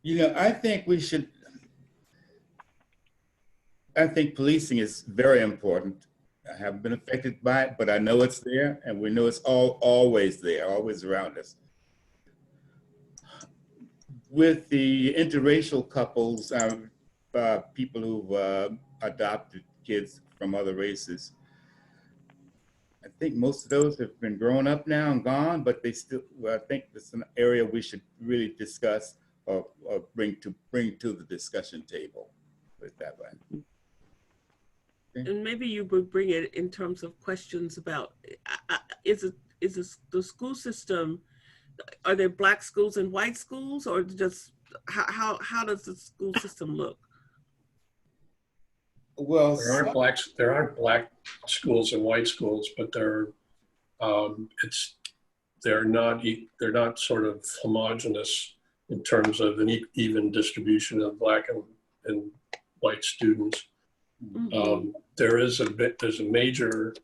I think policing is very important. I haven't been affected by it, but I know it's there, and we know it's always there, always around us. With the interracial couples, people who've adopted kids from other races, I think most of those have been grown up now and gone, but they still, I think it's an area we should really discuss or bring to the discussion table. Put it that way. And maybe you would bring it in terms of questions about, is the school system, are there black schools and white schools, or just how does the school system look? Well, there aren't black schools and white schools, but they're not sort of homogenous in terms of an even distribution of black and white students. Mm-hmm. There's a major,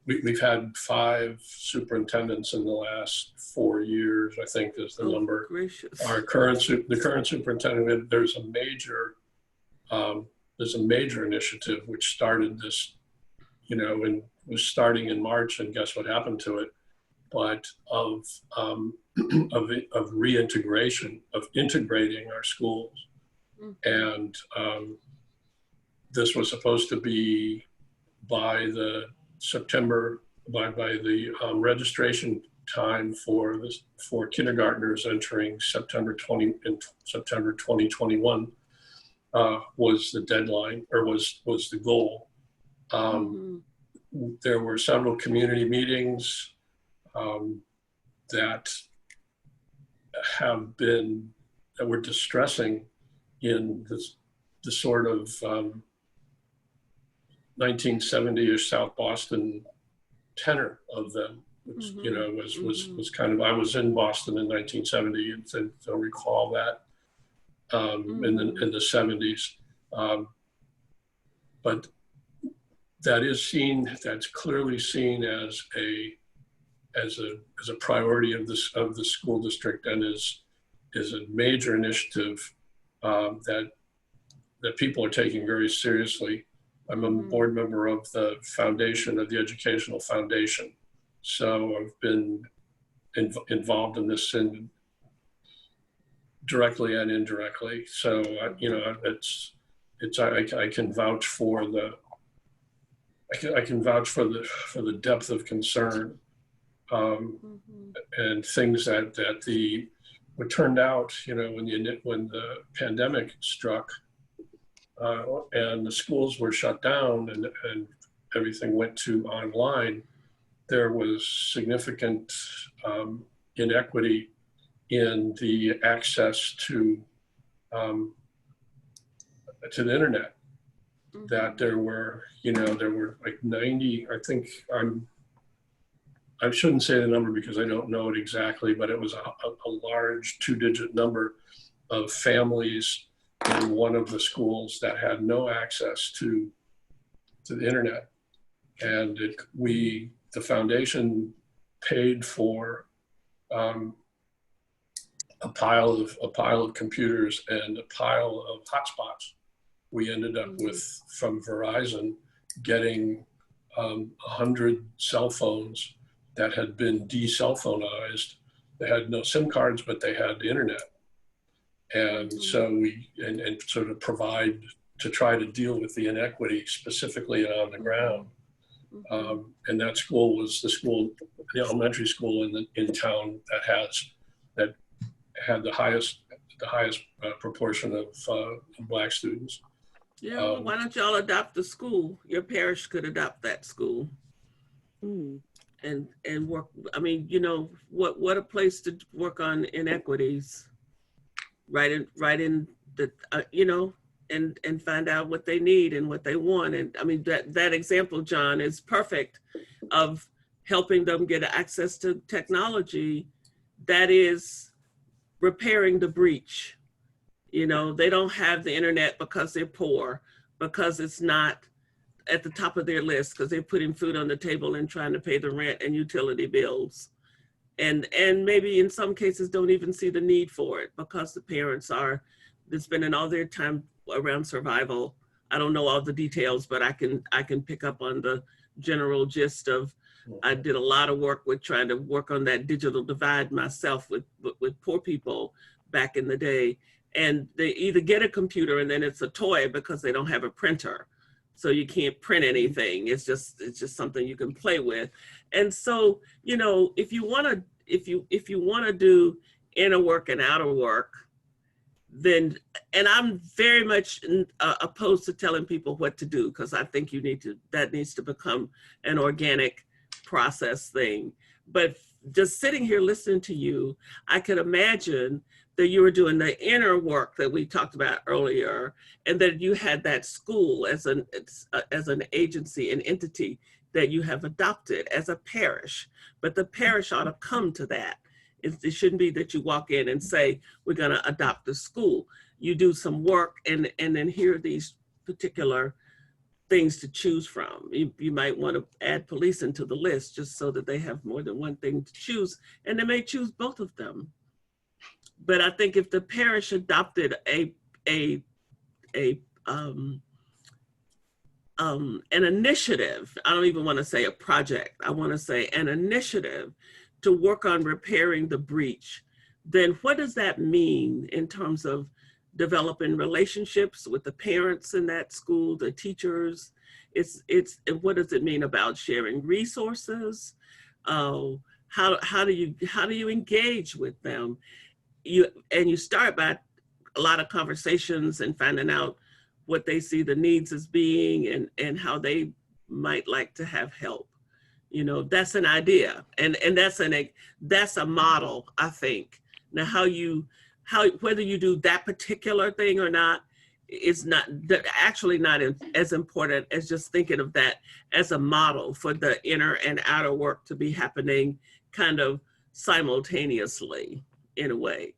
we've had 5 superintendents in the last 4 years, I think is the number. Gracious. The current superintendent, there's a major initiative which started this, and was starting in March, and guess what happened to it? But of reintegration, of integrating our schools. Mm-hmm. And this was supposed to be by the registration time for kindergartners entering September 2021 was the deadline, or was the goal. There were several community meetings that were distressing in the sort of 1970-ish South Boston tenor of them, which was kind of, I was in Boston in 1970, and so recall that in the 70s, but that's clearly seen as a priority of the school district, and is a major initiative that people are taking very seriously. I'm a board member of the foundation, of the Educational Foundation. So I've been involved in this directly and indirectly. So, I can vouch for the depth of concern and things that what turned out, when the pandemic struck, and the schools were shut down, and everything went to online, there was significant inequity in the access to the internet. That there were like 90, I think I shouldn't say the number because I don't know it exactly, but it was a large 2-digit number of families in one of the schools that had no access to the internet. And the foundation paid for a pile of computers and a pile of hotspots. We ended up with, from Verizon, getting 100 cell phones that had been de-cell phoneized. They had no SIM cards, but they had the internet. And so and sort of provide to try to deal with the inequity specifically on the ground. And that school was the elementary school in town that had the highest proportion of Black students. Yeah, well, why don't y'all adopt the school? Your parish could adopt that school. And work. I mean, what a place to work on inequities. Right in the and find out what they need and what they want. And I mean that example, John, is perfect of helping them get access to technology that is repairing the breach. They don't have the internet because they're poor, because it's not at the top of their list, because they're putting food on the table and trying to pay the rent and utility bills. And maybe in some cases don't even see the need for it because the parents they're spending all their time around survival. I don't know all the details, but I can pick up on the general gist of, I did a lot of work with trying to work on that digital divide myself with poor people back in the day. And they either get a computer and then it's a toy because they don't have a printer. So you can't print anything. It's just something you can play with. And so, if you want to do inner work and outer work, then, and I'm very much opposed to telling people what to do, because I think that needs to become an organic process thing. But just sitting here listening to you, I could imagine that you were doing the inner work that we talked about earlier, and that you had that school as an agency, an entity that you have adopted as a parish. But the parish ought to come to that. It shouldn't be that you walk in and say, we're going to adopt the school. You do some work and then here are these particular things to choose from. You might want to add police into the list just so that they have more than one thing to choose, and they may choose both of them. But I think if the parish adopted an initiative, I don't even want to say a project, I want to say an initiative to work on repairing the breach, then what does that mean in terms of developing relationships with the parents in that school, the teachers? What does it mean about sharing resources? How do you engage with them? You start by a lot of conversations and finding out what they see the needs as being and how they might like to have help. That's an idea, and that's a model, I think. Now, whether you do that particular thing or not is actually not as important as just thinking of that as a model for the inner and outer work to be happening kind of simultaneously in a way.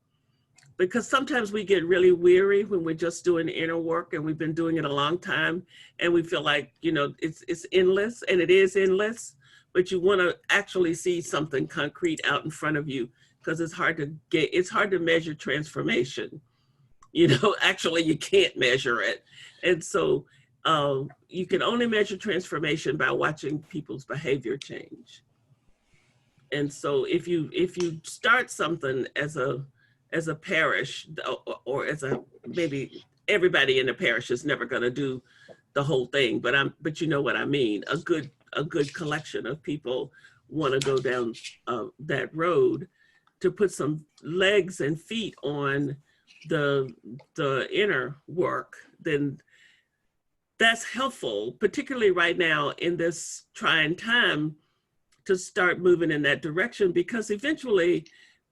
Because sometimes we get really weary when we're just doing inner work and we've been doing it a long time and we feel like, it's endless, and it is endless, but you want to actually see something concrete out in front of you, because it's hard to measure transformation. Actually you can't measure it. And so you can only measure transformation by watching people's behavior change. And so if you start something as a parish, or maybe everybody in the parish is never going to do the whole thing, but you know what I mean. A good collection of people want to go down that road to put some legs and feet on the inner work, then that's helpful, particularly right now in this trying time, to start moving in that direction, because eventually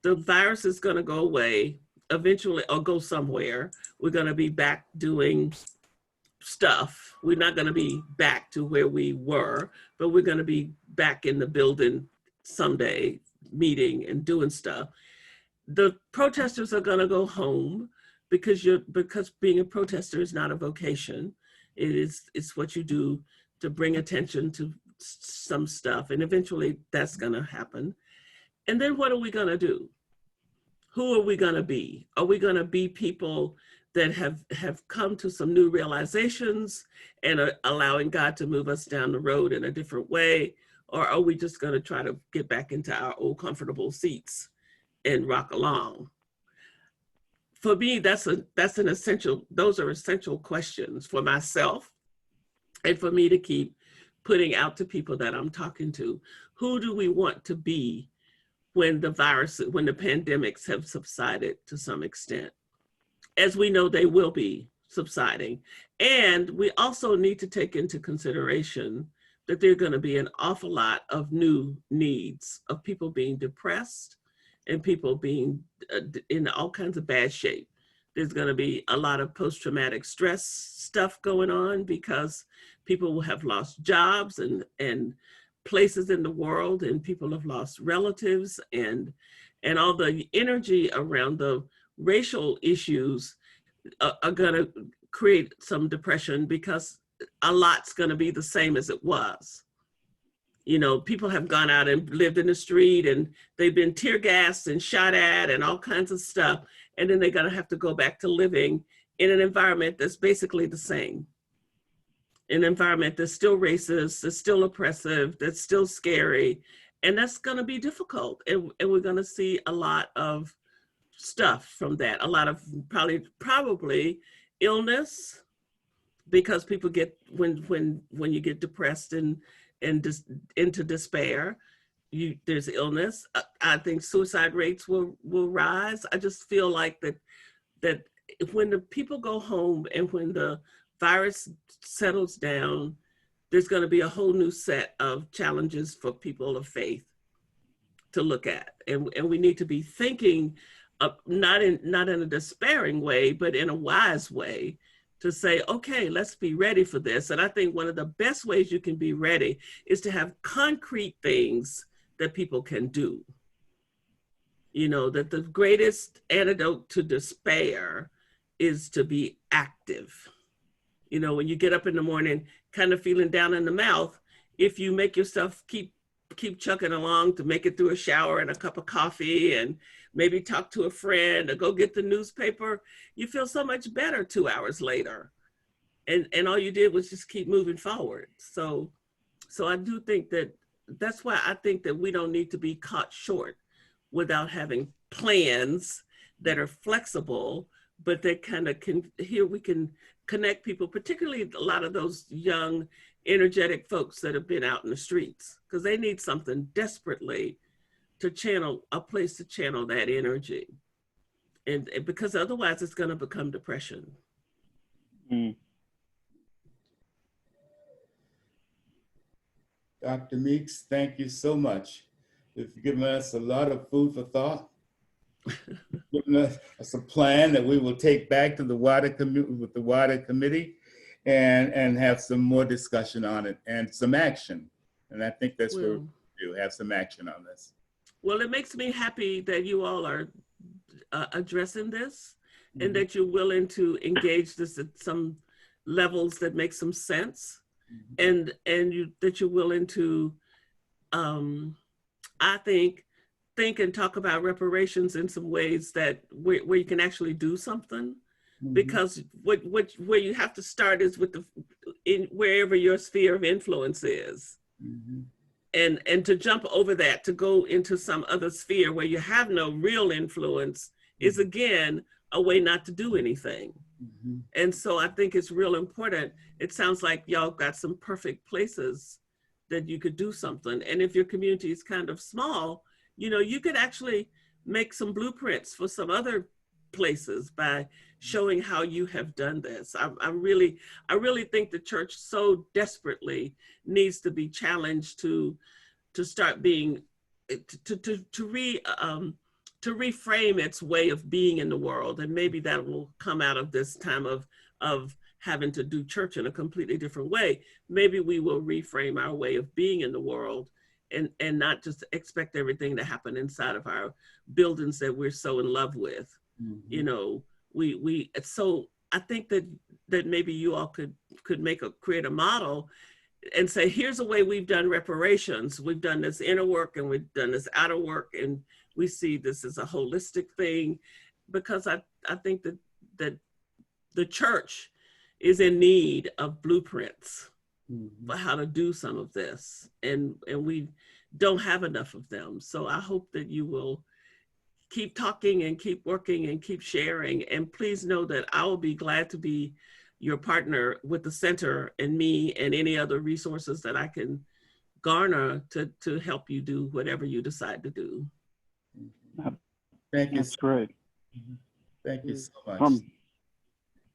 the virus is going to go away eventually, or go somewhere. We're going to be back doing stuff. We're not going to be back to where we were, but we're going to be back in the building someday, meeting and doing stuff. The protesters are going to go home because being a protester is not a vocation. It's what you do to bring attention to some stuff, and eventually that's going to happen. And then what are we going to do? Who are we going to be? Are we going to be people that have come to some new realizations and are allowing God to move us down the road in a different way? Or are we just going to try to get back into our old comfortable seats and rock along? For me, those are essential questions for myself and for me to keep putting out to people that I'm talking to. Who do we want to be when the pandemics have subsided to some extent? As we know, they will be subsiding. And we also need to take into consideration that there are going to be an awful lot of new needs of people being depressed and people being in all kinds of bad shape. There's going to be a lot of post-traumatic stress stuff going on because people will have lost jobs and places in the world, and people have lost relatives, and all the energy around the racial issues are going to create some depression, because a lot's going to be the same as it was. You know, people have gone out and lived in the street and they've been tear gassed and shot at and all kinds of stuff. And then they're going to have to go back to living in an environment that's basically the same. An environment that's still racist, that's still oppressive, that's still scary. And that's going to be difficult. And we're going to see a lot of stuff from that. A lot of probably illness, because people get, when you get depressed and into despair, there's illness. I think suicide rates will rise. I just feel like that when the people go home and when the virus settles down, there's going to be a whole new set of challenges for people of faith to look at, and we need to be thinking not in a despairing way, but in a wise way, to say, okay, let's be ready for this. And I think one of the best ways you can be ready is to have concrete things that people can do. You know, that the greatest antidote to despair is to be active. You know, when you get up in the morning kind of feeling down in the mouth, if you make yourself keep chugging along to make it through a shower and a cup of coffee and maybe talk to a friend or go get the newspaper, you feel so much better 2 hours later. And all you did was just keep moving forward. So I do think that's why I think that we don't need to be caught short without having plans that are flexible, but that kind of we can connect people, particularly a lot of those young, energetic folks that have been out in the streets, because they need something desperately to channel, a place to channel that energy. And because otherwise it's going to become depression. Mm. Dr. Meeks, thank you so much. You've given us a lot of food for thought. Given us a plan that we will take back to the wider committee and have some more discussion on it and some action. And I think that's what we'll do, have some action on this. Well, it makes me happy that you all are addressing this, and that you're willing to engage this at some levels that make some sense, and that you're willing to, I think and talk about reparations in some ways that where you can actually do something. Because where you have to start is with wherever your sphere of influence is. And to jump over that to go into some other sphere where you have no real influence is, again, a way not to do anything. And so I think it's real important. It sounds like y'all got some perfect places that you could do something. And if your community is kind of small, you know, you could actually make some blueprints for some other places by showing how you have done this. I really think the church so desperately needs to be challenged to start being, to reframe its way of being in the world. And maybe that will come out of this time of having to do church in a completely different way. Maybe we will reframe our way of being in the world and not just expect everything to happen inside of our buildings that we're so in love with. Mm-hmm. You know, so I think that maybe you all could create a model and say, here's the way we've done reparations. We've done this inner work and we've done this outer work, and we see this as a holistic thing, because I think that the church is in need of blueprints for how to do some of this, and we don't have enough of them. So I hope that you will keep talking and keep working and keep sharing. And please know that I will be glad to be your partner with the center and me and any other resources that I can garner to help you do whatever you decide to do. Thank you. That's great. Thank you so much.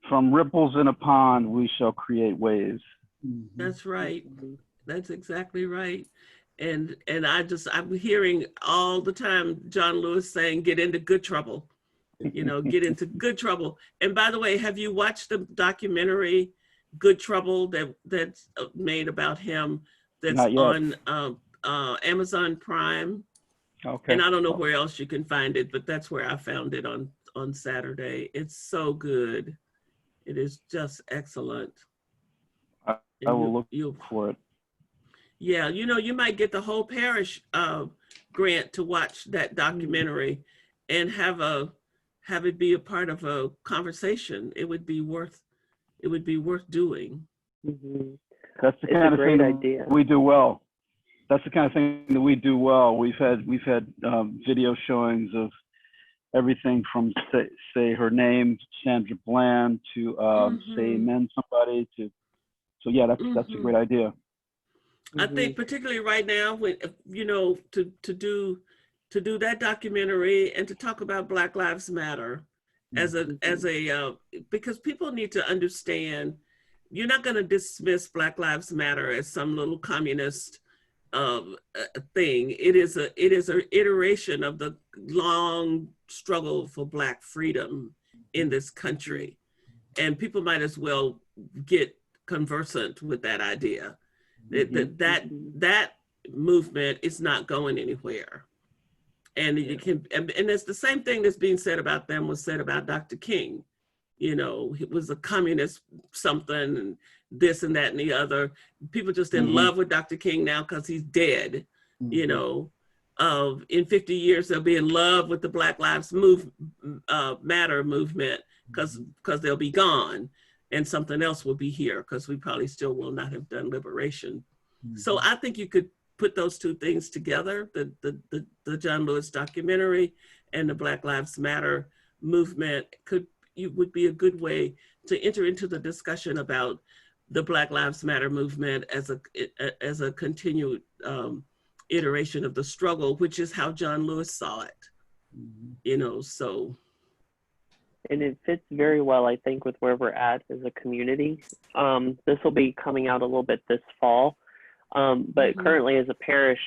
From ripples in a pond, we shall create waves. That's right. That's exactly right. And I'm hearing all the time John Lewis saying, get into good trouble, you know, get into good trouble. And by the way, have you watched the documentary Good Trouble that's made about him, that's on Amazon Prime? Okay. And I don't know where else you can find it, but that's where I found it on Saturday. It's so good. It is just excellent. I will look for it. Yeah, you know, you might get the whole parish grant to watch that documentary and have it be a part of a conversation. It would be worth doing. Mm-hmm. That's the kind of thing idea we do well. That's the kind of thing that we do well. We've had video showings of everything from say her name, Sandra Bland, to say amen somebody, to. So yeah, that's a great idea. I think particularly right now, when, you know, to do that documentary and to talk about Black Lives Matter as a because people need to understand, you're not going to dismiss Black Lives Matter as some little communist thing. It is an iteration of the long struggle for Black freedom in this country, and people might as well get conversant with that idea. That movement is not going anywhere, and it can, and it's the same thing that's being said about them was said about Dr. King. You know, he was a communist something, and this and that and the other. People just in love with Dr. King now because he's dead. You know, in 50 years they'll be in love with the Black Lives Matter movement because they'll be gone. And something else will be here because we probably still will not have done liberation. So I think you could put those two things together, the John Lewis documentary and the Black Lives Matter movement would be a good way to enter into the discussion about the Black Lives Matter movement as a continued iteration of the struggle, which is how John Lewis saw it. You know, so. And it fits very well, I think, with where we're at as a community. This will be coming out a little bit this fall, but currently as a parish,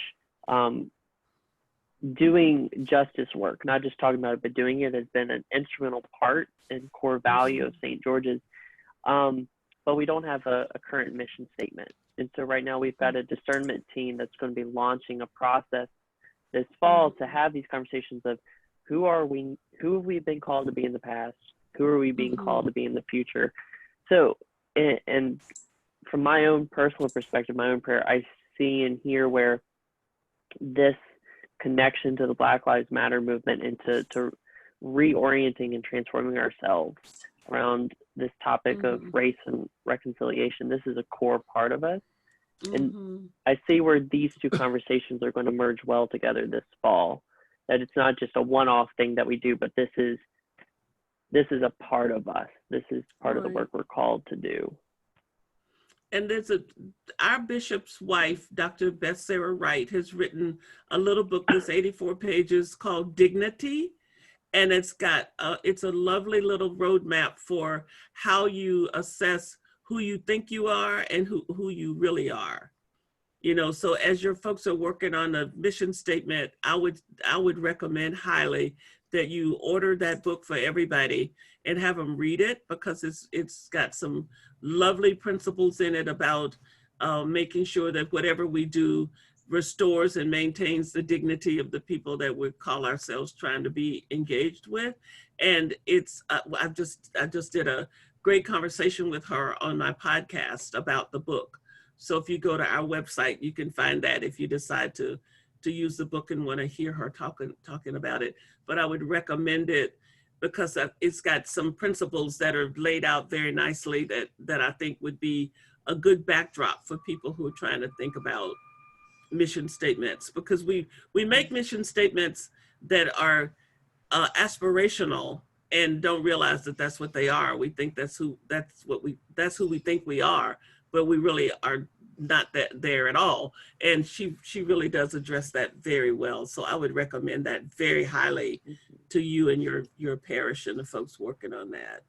doing justice work, not just talking about it, but doing it has been an instrumental part and core value of St. George's. But we don't have a current mission statement. And so right now we've got a discernment team that's going to be launching a process this fall to have these conversations of, who have we been called to be in the past? Who are we being called to be in the future? So, and from my own personal perspective, my own prayer, I see and hear where this connection to the Black Lives Matter movement and to reorienting and transforming ourselves around this topic of race and reconciliation, this is a core part of us. And I see where these two conversations are going to merge well together this fall. That it's not just a one-off thing that we do, but this is a part of us. This is part of the work we're called to do. And our bishop's wife, Dr. Beth Sarah Wright, has written a little book that's 84 pages called Dignity. And it's got, it's a lovely little roadmap for how you assess who you think you are and who you really are. You know, so as your folks are working on a mission statement, I would recommend highly that you order that book for everybody and have them read it, because it's got some lovely principles in it about making sure that whatever we do restores and maintains the dignity of the people that we call ourselves trying to be engaged with. And it's I just did a great conversation with her on my podcast about the book. So if you go to our website, you can find that if you decide to use the book and want to hear her talking about it. But I would recommend it because it's got some principles that are laid out very nicely that I think would be a good backdrop for people who are trying to think about mission statements, because we make mission statements that are aspirational and don't realize that that's what they are. We think that's who we think we are, but we really are not there at all. And she really does address that very well. So I would recommend that very highly to you and your parish and the folks working on that.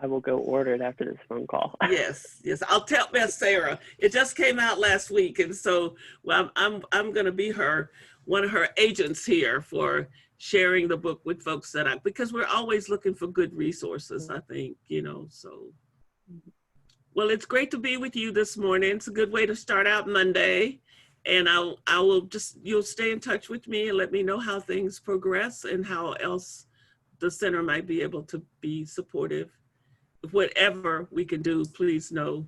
I will go order it after this phone call. Yes. I'll tell Miss Sarah. It just came out last week, and so I'm going to be one of her agents here for sharing the book with folks because we're always looking for good resources. I think, you know. So, well, it's great to be with you this morning. It's a good way to start out Monday, and you'll stay in touch with me and let me know how things progress and how else the center might be able to be supportive. Whatever we can do, please know.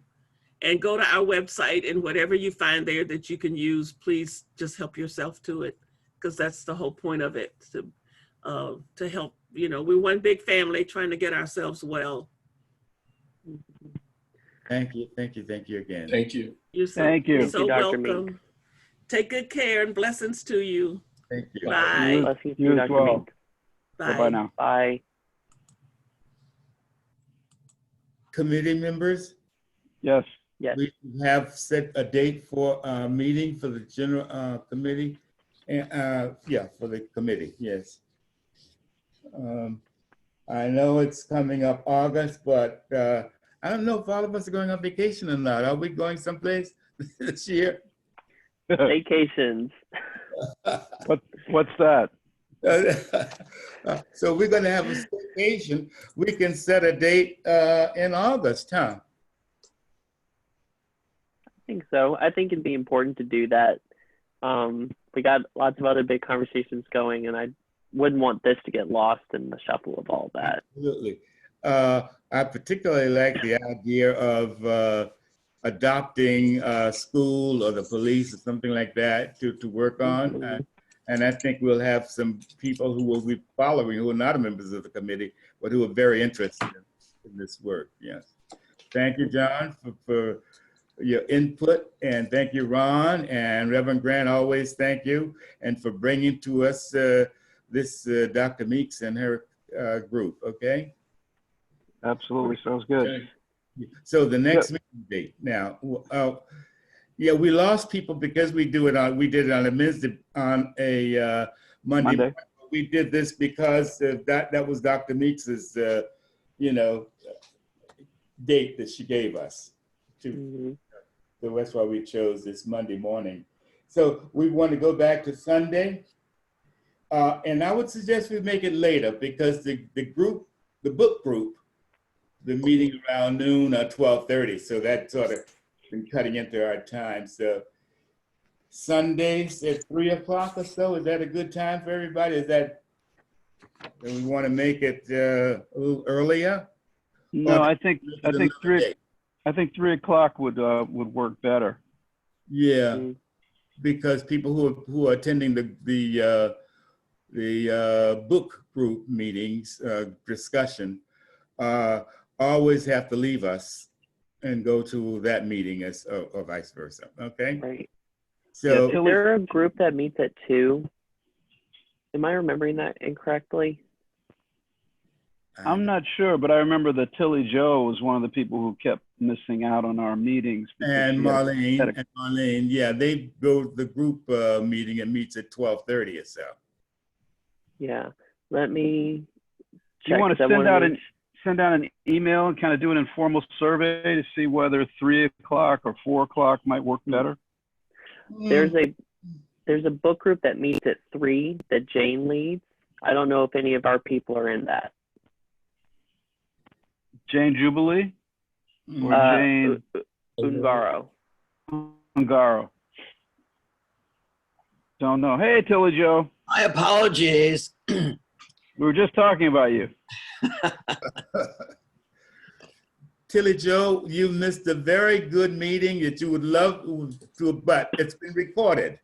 And go to our website, and whatever you find there that you can use, please just help yourself to it, because that's the whole point of it, to help. You know, we're one big family trying to get ourselves well. Thank you again. Thank you. Thank you. You're so Dr. welcome. Meeks. Take good care and blessings to you. Thank you. Bye. Blessings to You you, as Dr. well. Meeks. Bye. Bye now. Bye. Committee members, Yes. Yes. we have set a date for a meeting for the general committee. And for the committee, yes. I know it's coming up August, but I don't know if all of us are going on vacation or not. Are we going someplace this year? Vacations. What's that? So we're going to have a vacation. We can set a date in August, huh? I think so. I think it'd be important to do that. We got lots of other big conversations going, and I wouldn't want this to get lost in the shuffle of all that. Absolutely. I particularly like the idea of adopting a school or the police or something like that to work on. Mm-hmm. And I think we'll have some people who will be following, who are not members of the committee, but who are very interested in this work. Yes. Thank you, John, for your input. And thank you, Ron and Reverend Grant. Always thank you. And for bringing to us this Dr. Meeks and her group. Okay. Absolutely. Sounds good. Okay. So the next meeting date now. Yeah, we lost people because we did it on a Monday. We did this because that was Dr. Meeks's date that she gave us. So that's why we chose this Monday morning. So we want to go back to Sunday. And I would suggest we make it later because the book group, the meeting around noon or 12:30. So that sort of been cutting into our time. So Sundays at 3 o'clock or so, is that a good time for everybody? Do we want to make it a little earlier? No, I think 3 o'clock would work better. Yeah, because people who are attending the book group meetings discussion always have to leave us and go to that meeting or vice versa. Okay. Right. So is there a group that meets at 2? Am I remembering that incorrectly? I'm not sure, but I remember that Tilly Joe was one of the people who kept missing out on our meetings. And Marlene, yeah, they go to the group meeting and meets at 12:30 or so. Yeah. Let me Do you check. want 'cause to I wanna send out an email and kind of do an informal survey to see whether 3 o'clock or 4 o'clock might work better? There's a book group that meets at 3 that Jane leads. I don't know if any of our people are in that. Jane Jubilee or Jane Ungaro. Ungaro? Don't know. Hey, Tilly Joe. My apologies. We were just talking about you. Tilly Joe, you missed a very good meeting that you would love to, but it's been recorded.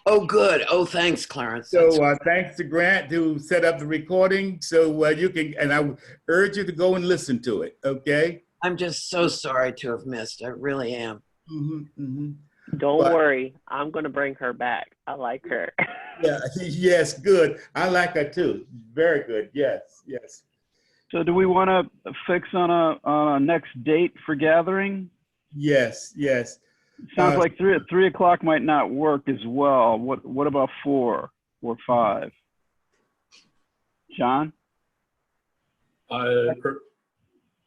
Oh, good. Oh, thanks, Clarence. So thanks to Grant who set up the recording. So you can, and I urge you to go and listen to it. Okay. I'm just so sorry to have missed. I really am. Don't worry. I'm going to bring her back. I like her. Yeah. Yes. Good. I like her too. Very good. Yes. Yes. So do we want to fix on a next date for gathering? Yes. Yes. Sounds like 3 o'clock might not work as well. What about 4 or 5? John?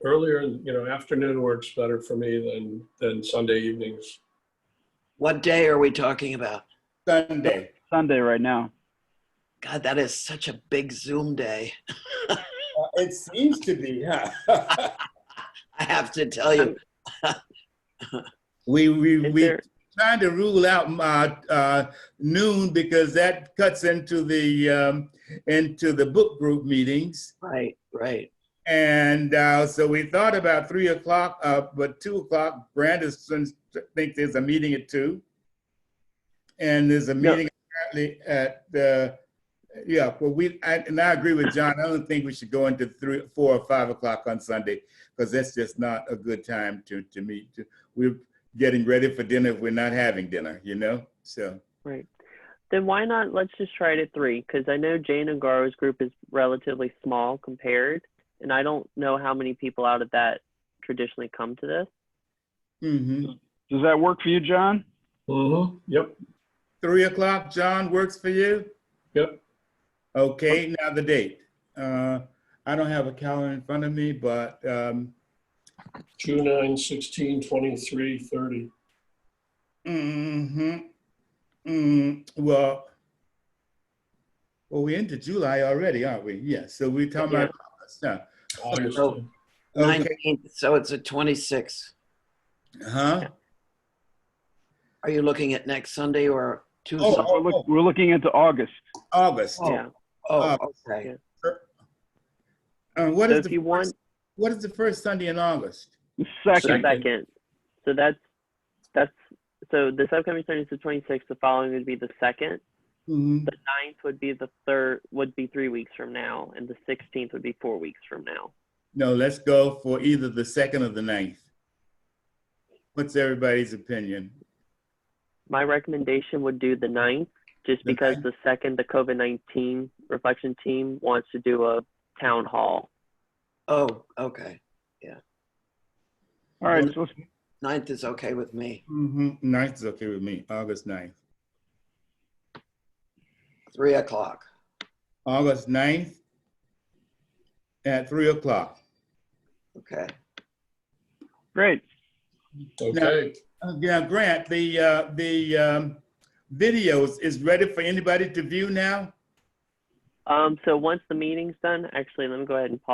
Earlier, afternoon works better for me than Sunday evenings. What day are we talking about? Sunday. Sunday right now. God, that is such a big Zoom day. It seems to be, huh? I have to tell you. We trying to rule out noon because that cuts into the book group meetings. Right. And so we thought about 3 o'clock, but 2 o'clock, Brandon thinks there's a meeting at 2. And there's a meeting apparently at I agree with John. I don't think we should go into 3, 4, or 5 o'clock on Sunday because that's just not a good time to meet. We're getting ready for dinner if we're not having dinner, so. Right. Then why not, let's just try it at 3, because I know Jane Ungaro's group is relatively small compared, and I don't know how many people out of that traditionally come to this. Does that work for you, John? Yep. 3 o'clock, John, works for you? Yep. Okay, now the date. I don't have a calendar in front of me, but 2, 9, 16, 23, 30. Well, we're into July already, aren't we? Yes. So we're talking about August. So 19th, so it's a 26. Huh? Are you looking at next Sunday or Tuesday? We're looking into August. August. Yeah. Oh, okay. What So is if you want what is the first Sunday in August? the Second. second, so this upcoming Sunday is the 26th. The following would be the 2nd. The 9th would be the 3rd, would be 3 weeks from now, and the 16th would be 4 weeks from now. No, let's go for either the 2nd or the 9th. What's everybody's opinion? My recommendation would do the 9th, just because the 2nd, the COVID-19 reflection team wants to do a town hall. Oh, okay. Yeah. All right. So 9th is okay with me. 9th is okay with me. August 9th. 3 o'clock. August 9th at 3 o'clock. Okay. great. Okay. Now, Grant, the videos is ready for anybody to view now? So once the meeting's done, actually, let me go ahead and pause.